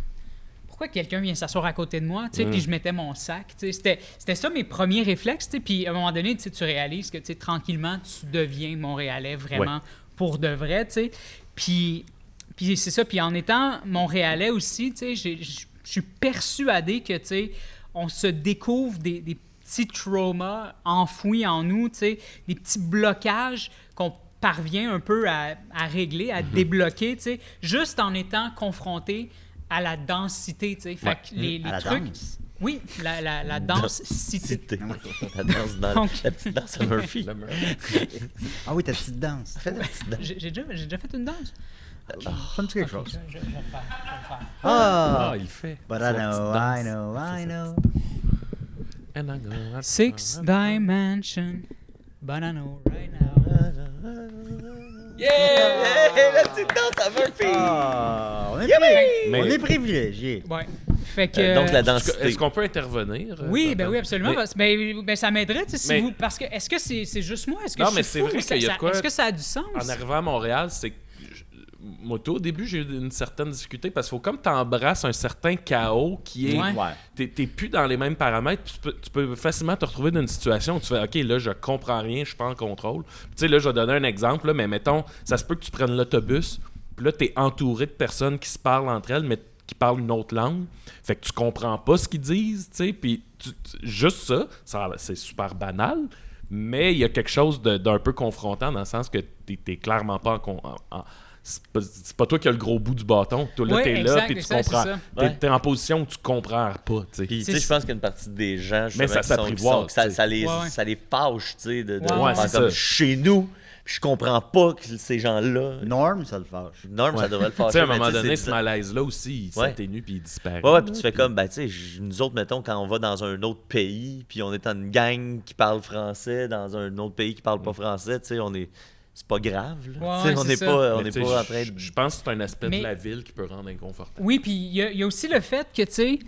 Pourquoi quelqu'un vient s'asseoir à côté de moi, tu sais, puis je mettais mon sac, tu sais, c'était ça mes premiers réflexes, tu sais, puis à un moment donné, tu sais, tu réalises que, tu sais, tranquillement, tu deviens Montréalais vraiment pour de vrai, tu sais, puis c'est ça, puis en étant Montréalais aussi, tu sais, je suis persuadé que, tu sais, on se découvre des petits traumas enfouis en nous, tu sais, des petits blocages qu'on parvient un peu à régler, à débloquer, tu sais, juste en étant confronté à la densité, tu sais. Fait que les trucs... Danse. Oui, la densité. La danse dans la petite danse à Murphy. Ah oui, ta petite danse. Fais ta petite danse. J'ai déjà fait une danse. Ça me dit quelque chose. Je vais le faire. Ah, il fait. But I know. And I'm gonna... 6 dimension, but I know right now. Yeah! La petite danse à Murphy! On est privilégiés. Ouais. Fait que, donc la densité. Est-ce qu'on peut intervenir? Oui, oui, absolument. Mais ça m'aiderait, si mais, vous... Parce que, est-ce que c'est juste moi? Est-ce que non, je mais suis c'est vrai qu'il y a de quoi... Est-ce que ça a du sens? En arrivant à Montréal, c'est que... Moi, au début, j'ai eu une certaine difficulté parce qu'il faut comme t'embrasses un certain chaos qui est... T'es plus dans les mêmes paramètres. Tu peux facilement te retrouver dans une situation où tu fais « OK, là, je comprends rien, je suis pas en contrôle. » Tu sais, là, je vais donner un exemple, là, mais mettons, ça se peut que tu prennes l'autobus, puis là, t'es entouré de personnes qui se parlent entre elles, mais qui parlent une autre langue. Fait que tu comprends pas ce qu'ils disent, tu sais, puis juste ça, c'est super banal, Mais il y a quelque chose d'un peu confrontant dans le sens que t'es clairement pas c'est pas toi qui as le gros bout du bâton. Toi, là, t'es là, puis tu comprends. T'es en position où tu comprends pas, tu sais. Puis, tu sais, je pense qu'une partie des gens, mais ça s'apprivoise. Ça les fâche, tu sais, de faire comme chez nous. Je comprends pas que ces gens-là. Norm, ça le fâche. Norm, ça devrait le fâcher. Tu sais, à un moment donné, ce malaise-là aussi, il s'atténue puis il disparaît. Ouais, puis tu fais comme, ben, tu sais, nous autres, mettons, quand on va dans un autre pays, puis on est en une gang qui parle français, dans un autre pays qui parle pas français, tu sais, c'est pas grave, là. Ouais, on n'est pas en train de... Je pense que c'est un aspect de la ville qui peut rendre inconfortable. Oui, puis il y a aussi le fait que, tu sais,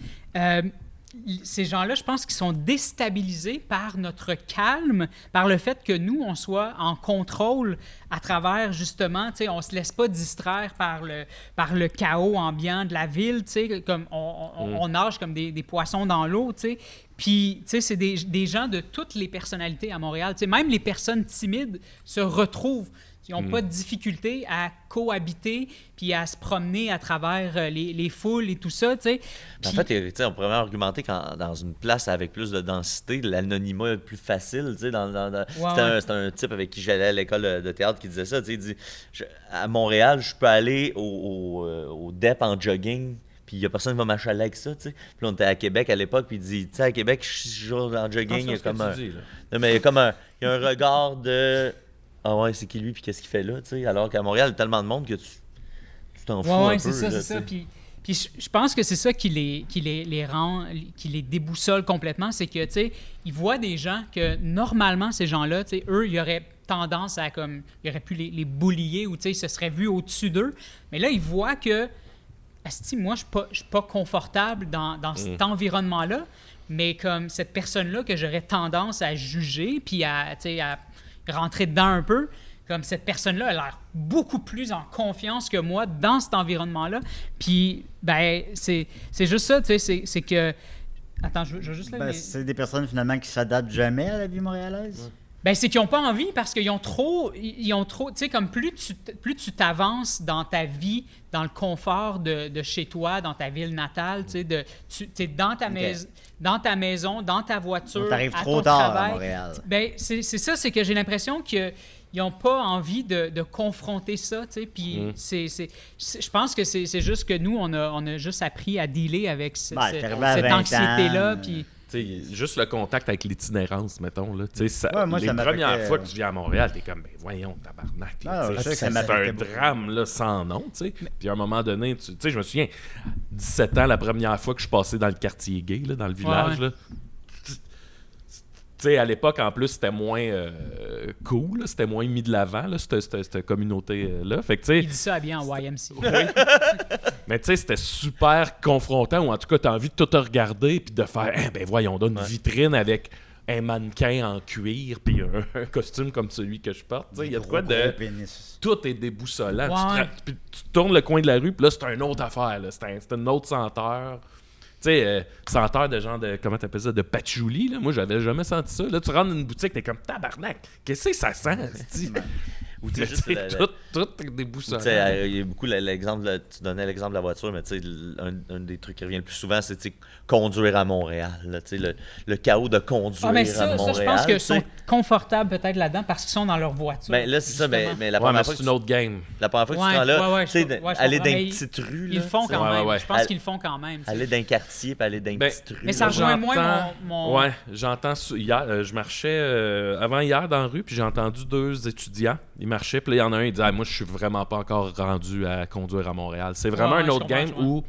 ces gens-là, je pense qu'ils sont déstabilisés par notre calme, par le fait que nous, on soit en contrôle à travers, justement, tu sais, on se laisse pas distraire par le chaos ambiant de la ville, tu sais, comme on nage comme des poissons dans l'eau, tu sais. Puis, tu sais, c'est des gens de toutes les personnalités à Montréal. Tu sais, même les personnes timides se retrouvent. Ils n'ont pas de difficulté à cohabiter puis à se promener à travers les foules et tout ça, tu sais. En fait, on pourrait même argumenter qu'dans dans une place avec plus de densité, l'anonymat est plus facile, tu sais. C'était un type avec qui j'allais à l'école de théâtre qui disait ça, tu sais. Il dit, à Montréal, je peux aller au DEP en jogging, puis il n'y a personne qui va m'achaler avec ça, tu sais. Puis là, on était à Québec à l'époque, puis il dit, tu sais, à Québec, je joue en jogging, il y a comme un... Non, mais il y a un regard de... Ah ouais, c'est qui lui, puis qu'est-ce qu'il fait là, tu sais. Alors qu'à Montréal, il y a tellement de monde que tu t'en fous un peu. C'est ça. Puis je pense que c'est ça qui les rend, qui les déboussole complètement, c'est que, tu sais, ils voient des gens que, normalement, ces gens-là, tu sais, eux, ils auraient tendance à, comme, ils auraient pu les bullier ou, tu sais, ils se seraient vus au-dessus d'eux. Mais là, ils voient que, asti, moi, je suis pas confortable dans cet environnement-là, mais comme cette personne-là que j'aurais tendance à juger, puis à rentrer dedans un peu, comme cette personne-là a l'air beaucoup plus en confiance que moi dans cet environnement-là. Puis, ben, c'est juste ça, tu sais, c'est que... Attends, je veux juste... C'est des personnes, finalement, qui s'adaptent jamais à la vie montréalaise? Ouais. Ben, c'est qu'ils n'ont pas envie parce qu'ils ont trop... tu sais, comme plus tu t'avances dans ta vie, dans le confort de chez toi, dans ta ville natale, tu sais, t'es dans ta maison... Dans ta maison, dans ta voiture, t'arrives à trop ton tard travail. à Montréal. Ben, c'est ça, c'est que j'ai l'impression qu'ils n'ont pas envie de confronter ça, tu sais. Puis je pense que c'est juste que nous, on a juste appris à dealer avec cette anxiété-là. Puis... T'sais, juste le contact avec l'itinérance, mettons. Là, les ça premières fois que tu viens à Montréal, t'es comme, ben voyons, tabarnak. C'est un drame là, sans nom. Puis à un moment donné, je me souviens, 17 ans, la première fois que je suis passé dans le quartier gay, là, dans le village, là, à l'époque, en plus, c'était moins cool, là, c'était moins mis de l'avant, là, cette communauté-là. Fait que, il dit ça bien en YMC. Oui. Mais tu sais, c'était super confrontant, ou en tout cas, tu as envie de tout regarder puis de faire, ben voyons, une vitrine avec un mannequin en cuir puis un costume comme celui que je porte. Il y a de quoi de... Tout est déboussolant. Tu tournes le coin de la rue, puis là, c'est une autre affaire. C'est une autre senteur. Tu sais, senteur de genre de, comment t'appelles ça, de patchouli, là. Moi, j'avais jamais senti ça. Là, tu rentres dans une boutique, t'es comme tabarnak. Qu'est-ce que ça sent, ou tu sais, tout est déboussolant. Il y a beaucoup l'exemple, tu donnais l'exemple de la voiture, mais tu sais, un des trucs qui revient le plus souvent, c'est conduire à Montréal. Là, le chaos de conduire à Montréal. Ça, je pense qu'ils sont confortables peut-être là-dedans parce qu'ils sont dans leur voiture. Ben là, c'est ça, mais la première fois c'est une autre game. La première fois que tu te rends là, tu sais, aller dans une petite rue. Ils le font quand même. Je pense qu'ils le font quand même. Aller dans un quartier puis aller dans une petite rue. Mais ça rejoint moins mon... Ouais, j'entends... Hier, je marchais avant-hier dans la rue, puis j'ai entendu 2 étudiants. Ils marchaient, puis là, il y en a un, il disait moi, je suis vraiment pas encore rendu à conduire à Montréal. C'est vraiment un autre game où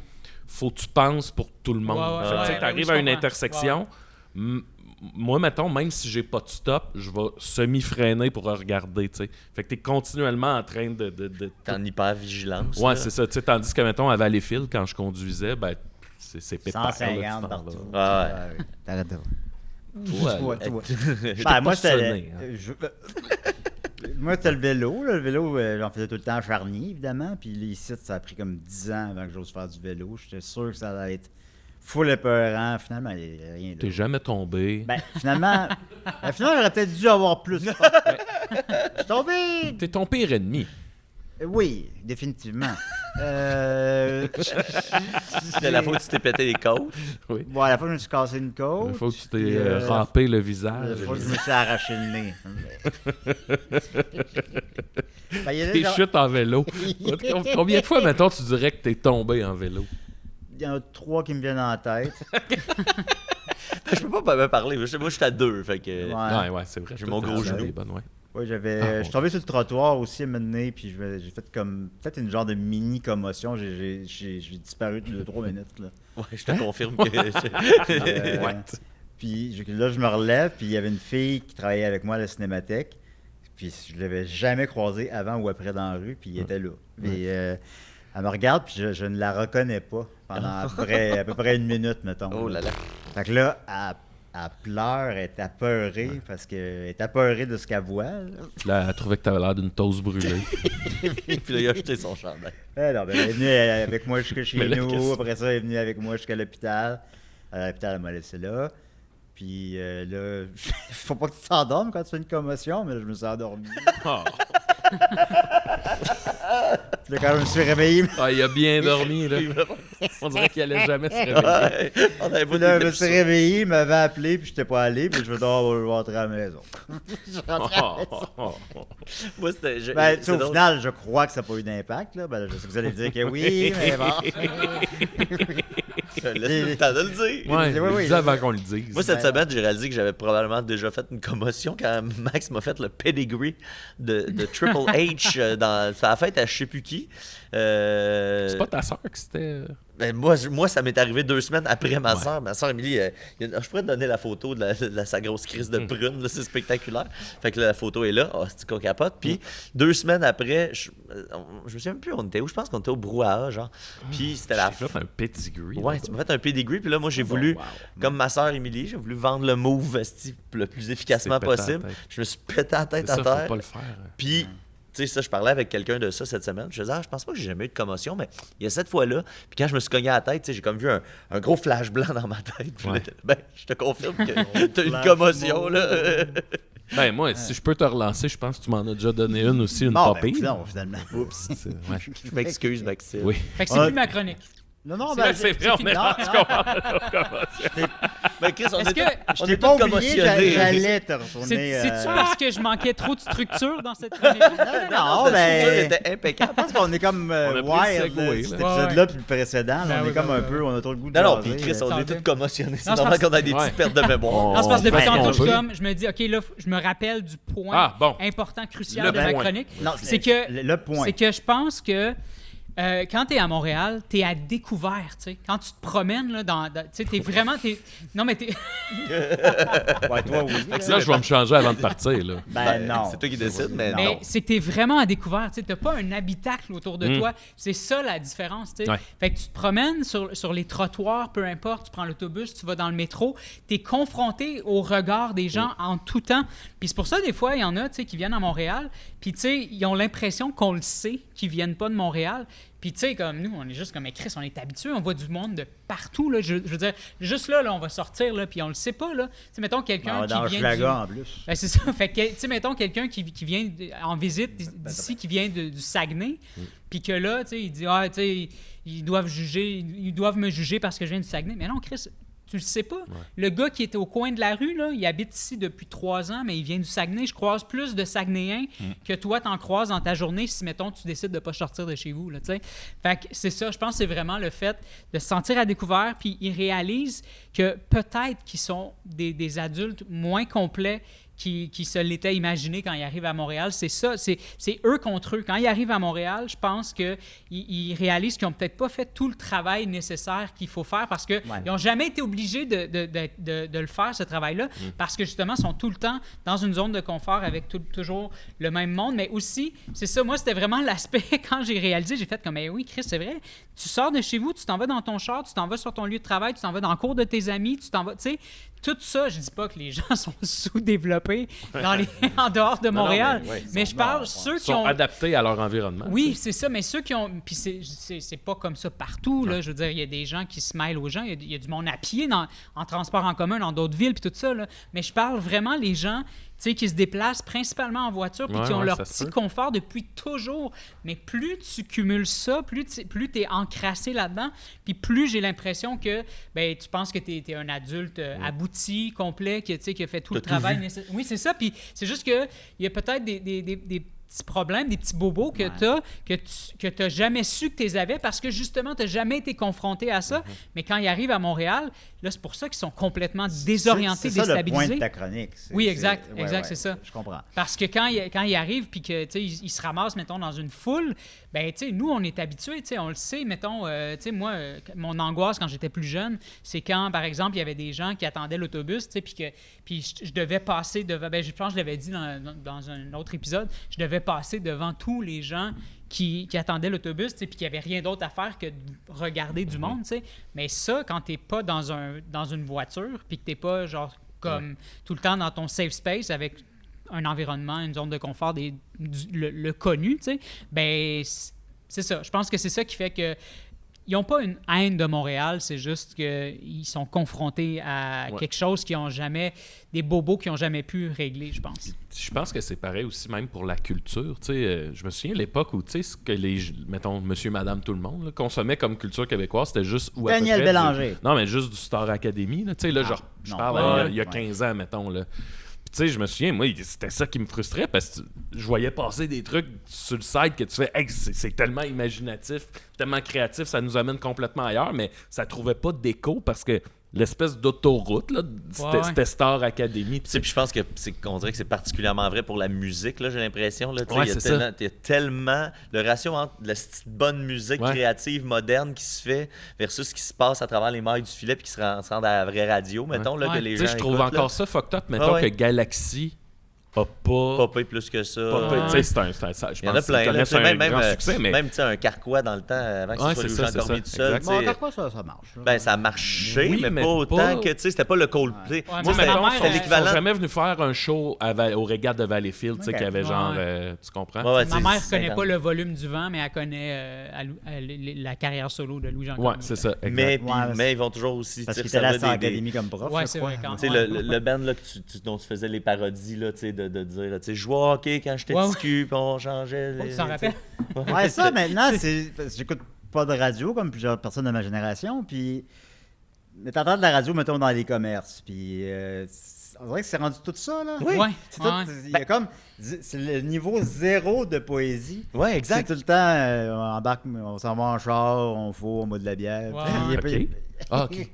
faut que tu penses pour tout le monde. Tu arrives à une intersection. Moi, mettons, même si j'ai pas de stop, je vais semi-freiner pour regarder, tu sais. Fait que t'es continuellement en train de... T'es en hyper-vigilance. Ouais, c'est ça. T'sais, tandis que, mettons, à Valleyfield, quand je conduisais, ben, c'est pépère. 150 partout. T'arrêtes de... Moi, c'était le vélo. Là. Le vélo, j'en faisais tout le temps à Charny, évidemment. Puis ici, ça a pris comme 10 ans avant que j'ose faire du vélo. J'étais sûr que ça allait être full épeurant. Finalement, il n'y a rien de... T'es jamais tombé. Finalement, j'aurais peut-être dû avoir plus. Je suis tombé. T'es ton pire ennemi. Oui, définitivement. De la fois où tu t'es pété les côtes. Oui. Bon, à la fois, je me suis cassé une côte. La fois où tu t'es puis, râpé le visage. La fois où je me suis arraché le nez. Ben, il y a Tes des gens- chutes en vélo. Combien de fois, mettons, tu dirais que t'es tombé en vélo? Il y en a 3 qui me viennent en tête. Je peux pas me parler. Moi, je suis à 2. Fait que... Ouais, c'est vrai. J'ai mon gros genou. Oui, j'avais. Ah, je suis tombé sur le trottoir aussi à un moment donné, puis j'ai fait comme. Peut-être une genre de mini commotion. J'ai disparu de 2-3 minutes. Là. Ouais, je te confirme que. Ouais. Puis là, je me relève, puis il y avait une fille qui travaillait avec moi à la Cinémathèque. Puis je l'avais jamais croisée avant ou après dans la rue, puis il était là. Puis elle me regarde, puis je ne la reconnais pas pendant à peu près 1 minute, mettons. Oh là là. Fait que là, elle pleure, elle est apeurée parce qu'elle est apeurée de ce qu'elle voit. Là. Là, elle trouvait que t'avais l'air d'une toast brûlée. Puis là, il a acheté son chandail. Non, ben, elle est venue avec moi jusqu'à chez Mais là, nous. Après ça, elle est venue avec moi jusqu'à l'hôpital. À l'hôpital, elle m'a laissé là. Puis là, faut pas que tu t'endormes quand tu fais une commotion, mais là, je me suis endormi. Oh. Puis là, quand je me suis réveillé... Ah, il a bien dormi, là. On dirait qu'il allait jamais se réveiller. Ouais, on avait Puis là, je me suis réveillé, il m'avait appelé, puis j'étais pas allé, puis je vais rentrer à la maison. Je rentre à la maison. Moi, c'était. Ben, tu sais, au final, je crois que ça n'a pas eu d'impact. Là. Ben, je sais que vous allez dire que oui, mais bon. Laisse-nous le temps de le dire. Ouais, Oui, dis avant qu'on le dise. Moi, cette semaine, j'ai réalisé que j'avais probablement déjà fait une commotion quand Max m'a fait le pedigree de Triple H dans sa fête à je sais plus qui. C'est pas ta soeur que c'était... Ben moi, ça m'est arrivé 2 semaines après ma soeur. Ma soeur Émilie, je pourrais te donner la photo de sa grosse crise de prune. Là, c'est spectaculaire. Fait que là, la photo est là. Oh, c'est qu'on capote. Puis 2 semaines après, je me souviens même plus on était où. Je pense qu'on était au brouhaha, genre. Puis c'était la J'ai fait un pedigree. Ouais, tu m'as fait un pedigree. Puis là, moi, j'ai voulu, comme ma soeur Émilie, j'ai voulu vendre le move le plus efficacement possible. Je me suis pété la tête à ça, terre. faut pas le faire. Puis... Tu sais, ça, je parlais avec quelqu'un de ça cette semaine. Je disais, je pense pas que j'ai jamais eu de commotion, mais il y a cette fois-là. Puis quand je me suis cogné à la tête, j'ai comme vu un gros flash blanc dans ma tête. Puis là, ben, je te confirme que t'as une commotion, là. Ben, moi, si je peux te relancer, je pense que tu m'en as déjà donné une aussi, une Bon, papille. non, finalement. Oups. Ouais. Je m'excuse, Maxime. Oui. Fait que c'est plus ma chronique. Non, non, C'est vrai, on est rendu Ben, Chris, on Est-ce que je on t'ai est pas tous oublié, commotionnés. j'allais te retourner. C'est-tu parce que je manquais trop de structure dans cette chronique? Non, La mais... structure était impeccable. Je pense qu'on est comme a pris le wild, segway, là, là. cet Ouais, épisode-là, puis le précédent. Là, Ben on oui, est comme ben un oui, peu, oui. on a trop le goût de Non, non, jaser, puis Chris, là. on ça est va. tous commotionnés. C'est Non, c'est normal parce- qu'on a des petites pertes de mémoire. On- Non, c'est parce que depuis Ben, tantôt, on je suis peut. comme, je me dis, OK, là, je me rappelle du point Ah, bon. important, crucial Le de ma point. chronique. Non, C'est que, le point. c'est que je pense que quand tu es à Montréal, tu es à découvert. Tu sais. Quand tu te promènes, là, tu sais, t'es vraiment. Non, mais t'es. Ouais, toi, oui. Là, je vais me changer avant de partir. Là. Ben non. C'est toi qui décides, mais Mais non. c'est que tu es vraiment à découvert. Tu n'as pas un habitacle autour de toi. C'est ça la différence. Tu sais. Ouais. Fait que tu te promènes sur les trottoirs, peu importe, tu prends l'autobus, tu vas dans le métro, tu es confronté au regard des gens en tout temps. Puis c'est pour ça, des fois, il y en a tu sais, qui viennent à Montréal, puis tu sais, ils ont l'impression qu'on le sait, qu'ils viennent pas de Montréal. Puis tu sais, comme nous, on est juste comme Chris, on est habitués, on voit du monde de partout. Là. Je veux dire, juste là, on va sortir, là, puis on le sait pas. Là. Tu sais, mettons quelqu'un Dans qui vient Schlaga, en plus. Ben, c'est ça. Fait que, tu sais, mettons quelqu'un qui vient en visite d'ici, qui vient du Saguenay, puis que là, tu sais, il dit, ah, tu sais, ils doivent me juger parce que je viens du Saguenay. Mais non, Chris, tu le sais pas. Ouais. Le gars qui était au coin de la rue, là, il habite ici depuis 3 ans, mais il vient du Saguenay. Je croise plus de Saguenayens que toi, t'en croises dans ta journée si, mettons, tu décides de pas sortir de chez vous, là, tu sais. Fait que c'est ça. Je pense que c'est vraiment le fait de se sentir à découvert, puis ils réalisent que peut-être qu'ils sont des adultes moins complets qui se l'étaient imaginé quand ils arrivent à Montréal. C'est ça, c'est eux contre eux. Quand ils arrivent à Montréal, je pense qu'ils réalisent qu'ils n'ont peut-être pas fait tout le travail nécessaire qu'il faut faire parce qu'ils n'ont jamais été obligés de le faire, ce travail-là, parce que justement, ils sont tout le temps dans une zone de confort avec toujours le même monde. Mais aussi, c'est ça, moi, c'était vraiment l'aspect, quand j'ai réalisé, j'ai fait comme, eh oui, Chris, c'est vrai, tu sors de chez vous, tu t'en vas dans ton char, tu t'en vas sur ton lieu de travail, tu t'en vas dans le cours de tes amis, tu t'en vas, tu sais, tout ça, je dis pas que les gens sont sous-développés en dehors de Montréal, mais je parle ceux qui sont ont... adaptés à leur environnement. Oui, c'est ça, mais ceux qui ont... Puis c'est pas comme ça partout, là. Je veux dire, il y a des gens qui se mêlent aux gens, il y a du monde à pied en transport en commun dans d'autres villes, puis tout ça, là. Mais je parle vraiment les gens sais, qui se déplacent principalement en voiture puis qui ont leur ça se petit peut. confort depuis toujours. Mais plus tu cumules ça, plus tu es encrassé là-dedans, puis plus j'ai l'impression que tu penses que tu es un adulte abouti, complet, qui a fait tout le travail nécessaire. Oui, c'est ça. Puis c'est juste qu'il y a peut-être des petits problèmes, des petits bobos que tu n'as jamais su que tu les avais parce que justement, tu n'as jamais été confronté à ça. Mais quand ils arrivent à Montréal, là, c'est pour ça qu'ils sont complètement désorientés, c'est ça déstabilisés. le point de ta chronique. Oui, exact, c'est ça. Je comprends. Parce que quand ils arrivent puis que ils se ramassent, mettons, dans une foule, nous, on est habitués, on le sait, mettons, moi, mon angoisse quand j'étais plus jeune, c'est quand, par exemple, il y avait des gens qui attendaient l'autobus, puis je devais passer devant, je pense que je l'avais dit dans un autre épisode, je devais passer devant tous les gens qui attendaient l'autobus, puis qu'il n'y avait rien d'autre à faire que de regarder du monde, Mais ça, quand tu n'es pas dans une voiture, puis que tu n'es pas, genre, comme tout le temps dans ton safe space avec un environnement, une zone de confort, le connu, c'est ça. Je pense que c'est ça qui fait que ils n'ont pas une haine de Montréal, c'est juste qu'ils sont confrontés à quelque chose qu'ils n'ont jamais, des bobos qu'ils n'ont jamais pu régler, je pense. Je pense que c'est pareil aussi même pour la culture. Je me souviens à l'époque où ce que mettons, monsieur, madame, tout le monde là, consommait comme culture québécoise, c'était juste... Daniel Bélanger. Non, mais juste du Star Academy. Là, je parle il y a 15 ans, mettons. Là. Je me souviens, moi, c'était ça qui me frustrait parce que je voyais passer des trucs sur le site que tu fais, hey, c'est tellement imaginatif, tellement créatif, ça nous amène complètement ailleurs, mais ça trouvait pas d'écho parce que l'espèce d'autoroute, là, c'était Star Academy. Puis je pense qu'on dirait que c'est particulièrement vrai pour la musique, là, j'ai l'impression. Là, ouais, il y a tellement le ratio entre la bonne musique créative, moderne qui se fait versus ce qui se passe à travers les mailles du filet puis qui se rend à la vraie radio, mettons, là, que les gens je trouve écoutent, encore là. ça fucked up, mettons que Galaxy a pas payé plus que ça. Je il y en a plein. Là, c'est un grand succès, mais... Même un Carquois dans le temps, avant que ce soit Jean Cormier tout seul. Un Carquois, ça marche. Ça a marché, mais pas autant que, c'était pas le Coldplay. C'était l'équivalent. Ils sont jamais venus faire un show aux régates de Valleyfield, qui avait genre... tu comprends? Ma mère ne connaît pas le volume du vent, mais elle connaît la carrière solo de Louis-Jean Cormier. Ouais, c'est ça. Mais ils vont toujours aussi... Parce qu'il était là à l'Académie comme prof. Ouais, c'est vrai. Le band dont tu faisais les parodies, de dire, je jouais au hockey quand j'étais petit cul, puis on changeait. Tu t'en rappelles? Ouais, ça, maintenant, j'écoute pas de radio comme plusieurs personnes de ma génération, puis. Mais t'entends de la radio, mettons, dans les commerces, puis. On dirait que c'est rendu tout ça, là. Oui. Il y a comme. C'est le niveau zéro de poésie. Oui, exact. C'est tout le temps, on embarque, on s'en va en char, on fout, on boit de la bière. OK.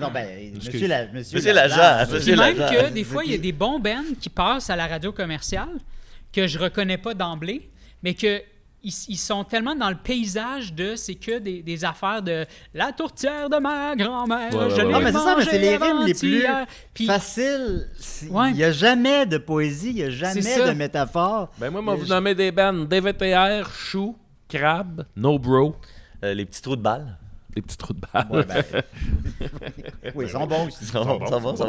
Non, monsieur l'agent. Même que des fois, il y a des bons bands qui passent à la radio commerciale que je reconnais pas d'emblée, mais que ils sont tellement dans le paysage c'est que des affaires de la tourtière de ma grand-mère. Non, mais c'est ça, mais c'est les rimes les plus faciles. Il n'y a jamais de poésie, il n'y a jamais de métaphore. Moi, vous nommez des bands DVTR, Chou, Crab, No Bro. Les petits trous de balles. Les petits trous de balles. Oui, ils sont bons aussi. Ça va.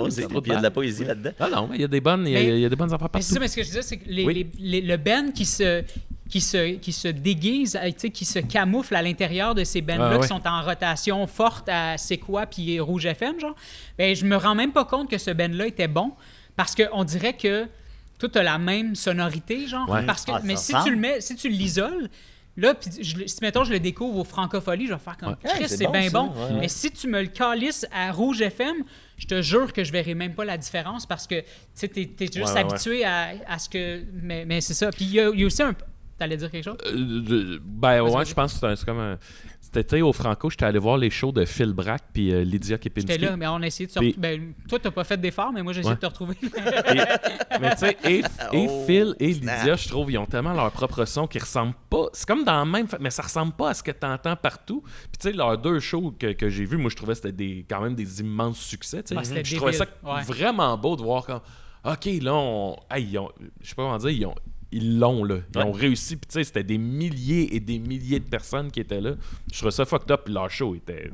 Il y a de la poésie là-dedans. Non, mais il y a des bonnes affaires partout. C'est ça, mais ce que je disais, c'est que le band qui se déguise, qui se camoufle à l'intérieur de ces bands-là qui sont en rotation forte à C'est quoi puis Rouge FM, genre, je me rends même pas compte que ce band-là était bon parce qu'on dirait que tout a la même sonorité, genre. Parce que, mais si tu l'isoles, là, si mettons, je le découvre au Francofolie, je vais faire comme Chris, c'est bien bon. Mais si tu me le calisses à Rouge FM, je te jure que je verrai même pas la différence parce que tu es juste habitué à ce que. Mais c'est ça. Puis il y a aussi un. T'allais dire quelque chose? Je pense que c'est comme un. Cet été au Franco, j'étais allé voir les shows de Phil Brack puis Lydia Kepinski. J'étais là, mais on a essayé de se retrouver. Toi, t'as pas fait d'effort, mais moi, j'ai essayé de te retrouver. Mais tu sais, et Phil et Lydia, je trouve, ils ont tellement leur propre son qui ressemble pas. C'est comme dans le même. Mais ça ressemble pas à ce que tu entends partout. Puis tu sais, leurs deux shows que j'ai vus, moi, je trouvais que c'était quand même des immenses succès. Je trouvais ça vraiment beau de voir comme. OK, là, je sais pas comment dire, ils l'ont, là. Ils ont réussi. Puis, tu sais, c'était des milliers et des milliers de personnes qui étaient là. Je trouvais ça fucked up. Puis, leur show était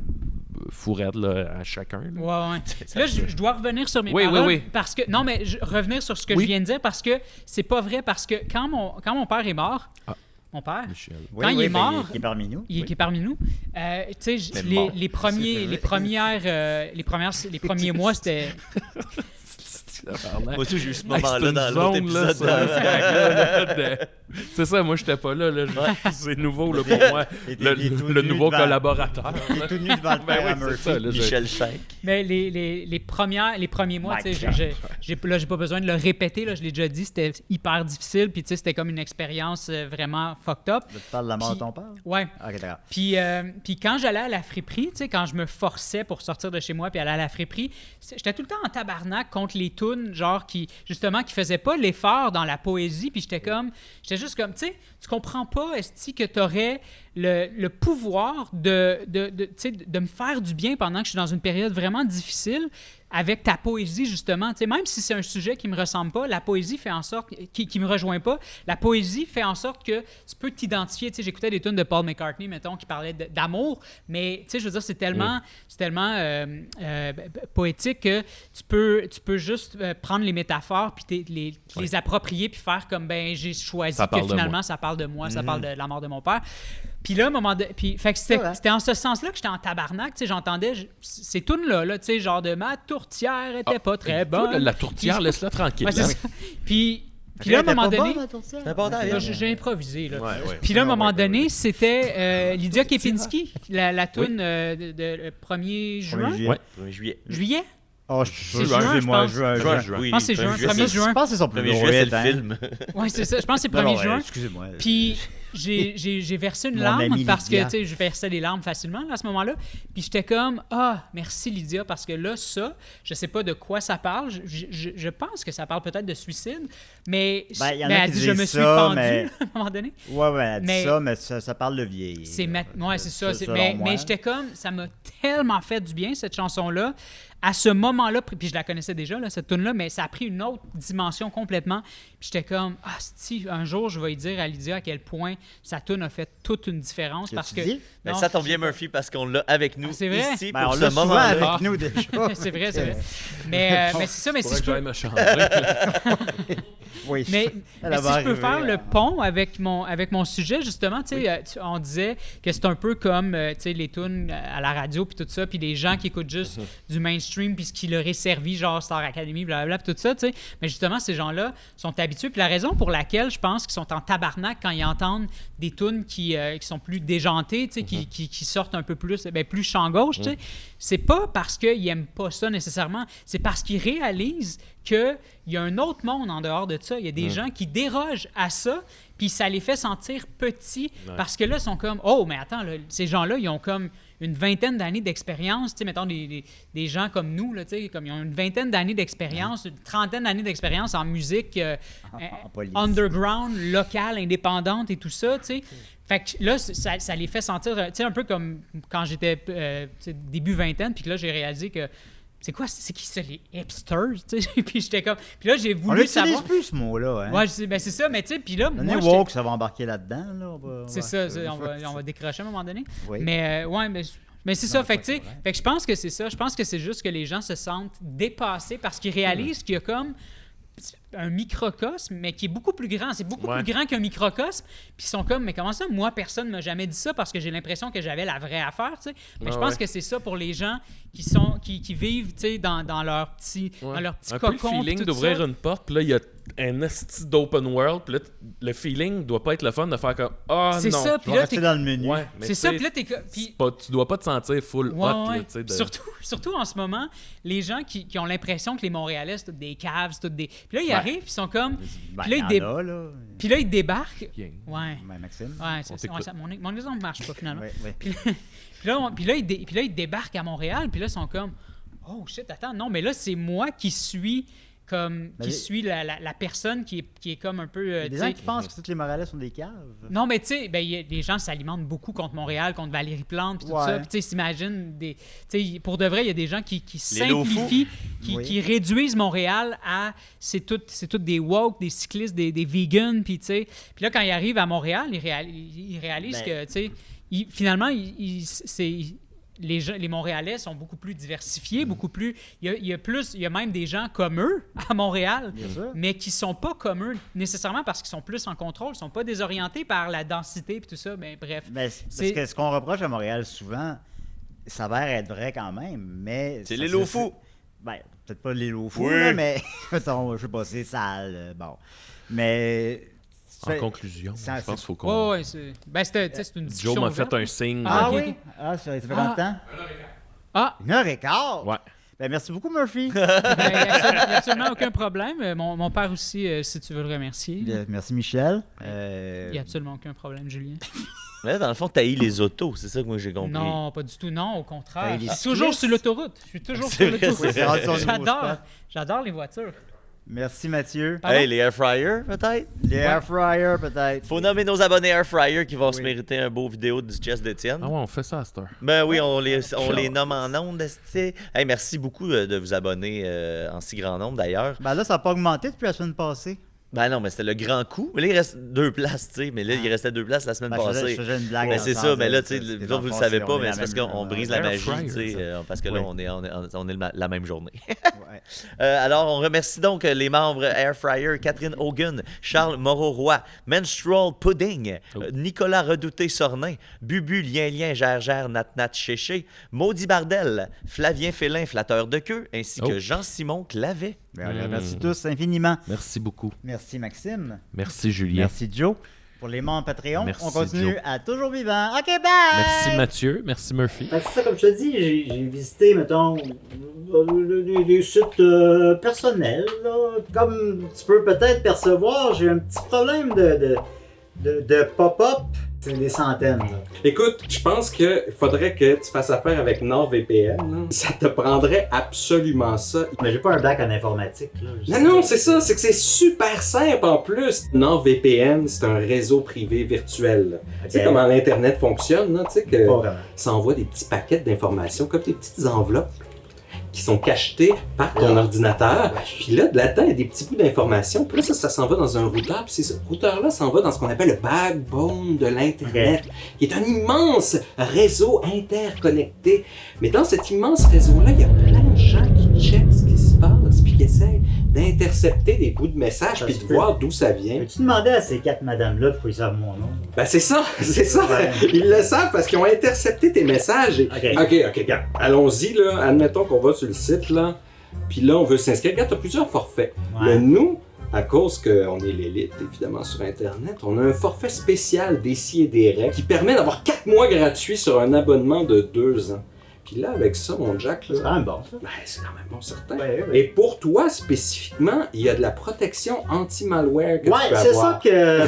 fou raide, là, à chacun. Là, là je dois revenir sur mes paroles. Oui. Parce que, non, mais revenir sur ce que je viens de dire parce que c'est pas vrai. Parce que quand mon père est mort... Mon père, Michel. Quand il est mort, il est parmi nous. Il est parmi nous. Tu sais, les premiers mois, c'était... Moi aussi, j'ai eu ce Hey, moment-là c'est dans une l'autre zone, là, épisode. ça, ce gag-là, là, c'est ça, moi, j'étais pas là. C'est nouveau là, pour moi. Et t'es tout Le nu nouveau devant- collaborateur. T'es tout nu devant le père à c'est Murphy. ça, là, Michel Schenck. Mais les premiers mois, tu sais, j'ai pas besoin de le répéter, là, je l'ai déjà dit, c'était hyper difficile, puis tu sais, c'était comme une expérience vraiment fucked up. Tu parles de la mort Puis- de ton père? Ouais. Ok, d'accord. Puis quand j'allais à la friperie, tu sais, quand je me forçais pour sortir de chez moi puis aller à la friperie, j'étais tout le temps en tabarnak contre les tunes, genre, qui faisaient pas l'effort dans la poésie, puis j'étais juste comme, tu sais, tu comprends pas, esti, que t'aurais le pouvoir de me faire du bien pendant que je suis dans une période vraiment difficile avec ta poésie, justement. Tu sais, même si c'est un sujet qui me ressemble pas, la poésie fait en sorte... qui me rejoint pas, la poésie fait en sorte que tu peux t'identifier. Tu sais, j'écoutais des tunes de Paul McCartney, mettons, qui parlaient d'amour, mais, tu sais, je veux dire, c'est tellement poétique que tu peux juste prendre les métaphores puis les approprier puis faire comme, ben, j'ai choisi Ça que parle de finalement, moi. ça parle de moi, ça parle de la mort de mon père. Puis là, à un moment donné, fait que c'était en ce sens-là que j'étais en tabarnak, tu sais, j'entendais ces tunes-là, tu sais, genre de ma tourtière était pas très bonne. Toi, la tourtière, Puis- laisse-la tranquille. Ouais, c'est là. ça. Puis là, à un moment donné... C'est important, Là, j'ai improvisé. Là. Ouais. Puis là, à un moment donné, c'était Lydia Kepinski, la toune de 1er juin. Ouais. 1er juillet. Juillet? Oh, je C'est juin, je pense. juin. Oui, Je pense que c'est juin. 1er Je juin. pense que c'est son plus 1er gros juillet, c'est hit, le hein. film. Oui, c'est ça. Je pense que c'est Non, 1er non, juin. excusez-moi. Puis j'ai versé une Mon larme amie parce que, Lydia. tu sais, je versais des larmes facilement là, à ce moment-là. Puis j'étais comme, ah, merci Lydia, parce que là, ça, je sais pas de quoi ça parle. Je pense que ça parle peut-être de suicide, mais Ben, y en a elle qui dit, je disent me suis ça, pendue mais- à un moment donné. Ouais, elle dit Mais- ça, mais ça parle de vieillir. Ouais, c'est ça. selon Mais moi. j'étais comme, ça m'a tellement fait du bien, cette chanson-là. À ce moment-là, puis je la connaissais déjà, là, cette tune-là, mais ça a pris une autre dimension complètement. Puis j'étais comme, ah, si un jour, je vais lui dire à Lydia à quel point sa tune a fait toute une différence. Parce que. Ben, Non, ça tombe je bien, sais pas. Murphy, parce qu'on l'a avec nous c'est vrai? ici Ben, pour on ce l'a souvent moment-là. avec nous déjà. c'est vrai, c'est vrai. Mais c'est ça, mais si Faudrait je que peux. j'aille me changer. Oui. Mais Elle si va je peux arriver, faire le hein. pont avec mon sujet, justement, tu sais, on disait que c'est un peu comme tu sais, les tunes à la radio, puis tout ça, puis les gens qui écoutent juste du mainstream, puis ce qui leur est servi, genre Star Academy, blablabla, puis tout ça, tu sais. Mais justement, ces gens-là sont habitués. Puis la raison pour laquelle je pense qu'ils sont en tabarnak quand ils entendent des tunes qui sont plus déjantées, tu sais, qui sortent un peu plus, plus champ gauche, tu sais, c'est pas parce qu'ils aiment pas ça nécessairement, c'est parce qu'ils réalisent qu'il y a un autre monde en dehors de ça. Il y a des gens qui dérogent à ça, puis ça les fait sentir petits parce que là, ils sont comme, oh, mais attends, là, ces gens-là, ils ont comme une vingtaine d'années d'expérience, tu sais, mettons des gens comme nous, là, tu sais, comme ils ont une vingtaine d'années d'expérience, une trentaine d'années d'expérience en musique police. underground, locale, indépendante et tout ça, tu sais. Fait que là, ça les fait sentir, tu sais, un peu comme quand j'étais tu sais, début vingtaine, puis que là, j'ai réalisé que c'est qui ça, les hipsters, tu sais? Puis j'étais comme... Puis là, j'ai On voulu l'utilise savoir... plus, ce mot-là. Hein? Ouais, c'est ça, mais tu sais, puis là, Donnez moi, j'étais- woke, ça va embarquer là-dedans. Là. c'est ça, on va décrocher à un moment donné. Oui. Mais ouais, mais c'est ça. Fait que, tu sais, fait que je pense que c'est ça. Je pense que c'est juste que les gens se sentent dépassés parce qu'ils réalisent qu'il y a comme un microcosme, mais qui est beaucoup plus grand. C'est beaucoup plus grand qu'un microcosme. Puis ils sont comme, mais comment ça, moi, personne ne m'a jamais dit ça parce que j'ai l'impression que j'avais la vraie affaire, tu sais. Mais je pense que c'est ça pour les gens qui vivent, tu sais, dans leur petit Un peu cocon. le puis feeling tout d'ouvrir ça. une porte, puis là, il y a un esti d'open world, puis là, le feeling doit pas être le fun de faire comme « Ah C'est non! » ça, Je puis vais là, rester t'es... dans le menu. Ouais, mais C'est ça, tu puis là, sais, t'es... Puis... tu dois pas te sentir full Ouais, hot. ouais. Là, tu sais, de... Surtout en ce moment, les gens qui ont l'impression que les Montréalais, c'est toutes des caves, c'est toutes des... Puis là, ils arrivent, ils sont comme... Ben, puis, là, il y en a, là. puis là, ils débarquent. Bien. Ouais. Ben, Maxime. Ouais, On c'est t'écoute. ça. Mon exemple ne marche pas, finalement. Ouais, ouais. Puis là, ils débarquent à Montréal, puis là, ils sont comme... Oh, shit, attends, non, mais là, c'est moi qui suis... la personne qui est comme un peu... Il y a des tu gens sais, qui pensent que toutes les Morales sont des caves. non, mais tu sais, les gens s'alimentent beaucoup contre Montréal, contre Valérie Plante, puis tout Ouais. ça. Puis tu sais, s'imagine tu sais, pour de vrai, il y a des gens qui low simplifient, Oui. qui réduisent Montréal à c'est tout des woke, des cyclistes, des vegans, puis tu sais. Puis là, quand ils arrivent à Montréal, ils réalisent Ben- que, tu sais, finalement, les Montréalais sont beaucoup plus diversifiés, beaucoup plus... Il y a même des gens comme eux à Montréal, Bien sûr. mais qui sont pas comme eux nécessairement parce qu'ils sont plus en contrôle, ils sont pas désorientés par la densité et tout ça. Mais bref. Ben, parce que ce qu'on reproche à Montréal souvent, ça s'avère être vrai quand même, mais... C'est ça- les loups fous. Ben, peut-être pas l'île aux fous, Oui. là, mais mettons, je sais pas, c'est sale. Bon. Mais. En conclusion, je pense qu'il faut qu'on... Oh, ouais, c'est une discussion. Joe m'a ouverte. fait un signe. Ah ok, oui? ok. Ah, ça fait combien de temps? Ah! 1h15? Ouais. Ben, merci beaucoup, Murphy. Il n'y a absolument aucun problème. Mon père aussi, si tu veux le remercier. Bien, merci, Michel. Il n'y a absolument aucun problème, Julien. Mais là, dans le fond, t'as les autos, c'est ça que moi j'ai compris. Non, pas du tout. Non, au contraire. Ben, Je les suis toujours cyclistes. sur l'autoroute. Je suis toujours C'est sur vrai, l'autoroute. c'est vrai. J'adore les voitures. Merci, Mathieu. Pardon? Hey, les air fryers, peut-être? Les air fryers, peut-être. Faut nommer nos abonnés air fryer qui vont se mériter un beau vidéo du chest d'Étienne. Ah ouais, on fait ça à cette heure. Ben oui, on les nomme en ondes, esti. Hey, merci beaucoup de vous abonner en si grand nombre, d'ailleurs. Ben là, ça n'a pas augmenté depuis la semaine passée. Ben non, mais c'était le grand coup. Mais là, il reste 2 places, tu sais. Mais là, il restait 2 places la semaine Ben, je passée. faisais une blague Ben, dans c'est le ça, sens mais de- là, tu sais, c'était vous dans autres, vous le le savez passé, pas, on est mais la c'est parce même- qu'on brise la Air magie, fryer, tu sais, ça. parce que Oui. là, on est la même journée. Ouais. Alors, on remercie donc les membres Air Fryer, Catherine Hogan, Charles Moreau-Roy, Menstrual Pudding, Nicolas Redouté-Sornin, Bubu Lien-Lien, Gère-Gère, Nat-Nat Chéché, Maudit Bardel, Flavien Félin, Flatteur de queue, ainsi que Jean-Simon Clavet. Ben, on les remercie tous infiniment. Merci beaucoup. Merci, Maxime. Merci, Julien. Merci, Joe. Pour les membres Patreon, Merci, on continue Joe. à toujours vivant. OK, bye! Merci, Mathieu. Merci, Murphy. Ben, c'est ça, comme je te dis, j'ai visité, mettons, des sites personnels. Là. Comme tu peux peut-être percevoir, j'ai un petit problème de pop-up. C'est des centaines. Là. Écoute, je pense qu'il faudrait que tu fasses affaire avec NordVPN. Là. Ça te prendrait absolument ça. Mais j'ai pas un bac en informatique. Là. Non, c'est ça, c'est que c'est super simple en plus. NordVPN, c'est un réseau privé virtuel. Tu sais comment l'Internet fonctionne, là, tu sais que Pas vraiment. ça envoie des petits paquets d'informations, comme des petites enveloppes qui sont cachetées par ton ordinateur. Puis là, là-dedans, il y a des petits bouts d'informations. Puis là, ça s'en va dans un routeur. Puis ce routeur-là s'en va dans ce qu'on appelle le backbone de l'Internet, qui est un immense réseau interconnecté. Mais dans cet immense réseau-là, il y a plein de gens qui checkent ce qui se passe, puis qui essayent d'intercepter des bouts de messages, puis de voir d'où ça vient. Peux-tu demander à ces 4 madames-là pourquoi ils savent mon nom? Ben c'est ça, c'est ça. Ouais. Ils le savent parce qu'ils ont intercepté tes messages. Et... OK, regarde. Allons-y, là. Admettons qu'on va sur le site, là. Puis là, on veut s'inscrire. Regarde, t'as plusieurs forfaits. Ouais. Mais nous, à cause qu'on est l'élite, évidemment, sur Internet, on a un forfait spécial des si et des règles qui permet d'avoir 4 mois gratuits sur un abonnement de 2 ans. Puis là, avec ça, mon Jack, là... C'est quand même bon, ça. Ben, c'est quand même bon, certain. Ouais, ouais. Et pour toi, spécifiquement, il y a de la protection anti-malware que tu peux avoir. c'est ça que...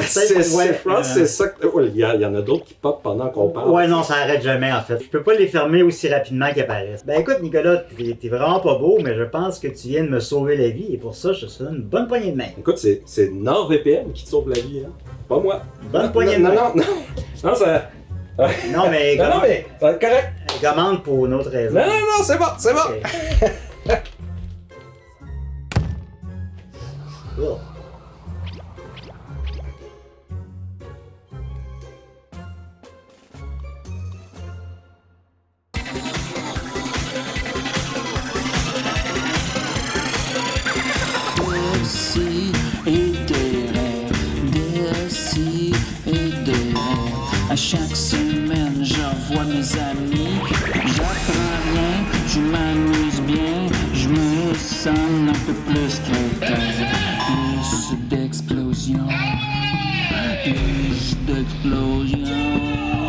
C'est ça que... Ouais, il y en a d'autres qui pop pendant qu'on parle. Ouais, non, ça arrête jamais, en fait. Je peux pas les fermer aussi rapidement qu'ils apparaissent. Ben écoute, Nicolas, t'es vraiment pas beau, mais je pense que tu viens de me sauver la vie, et pour ça, je te souhaite une bonne poignée de main. Écoute, c'est NordVPN qui te sauve la vie, hein. Pas moi. Bonne poignée de main. Non, ça... Non, mais... Non, mais... Ça va être correct. Commande pour une autre raison. Non, c'est bon, c'est bon. Okay. Cool. Des si et des rêves, des si et des rêves. À chaque semaine, je revois mes amis. J'apprends rien, je m'amuse bien. Je me sens un peu plus quelqu'un. Plus d'explosion, plus d'explosion.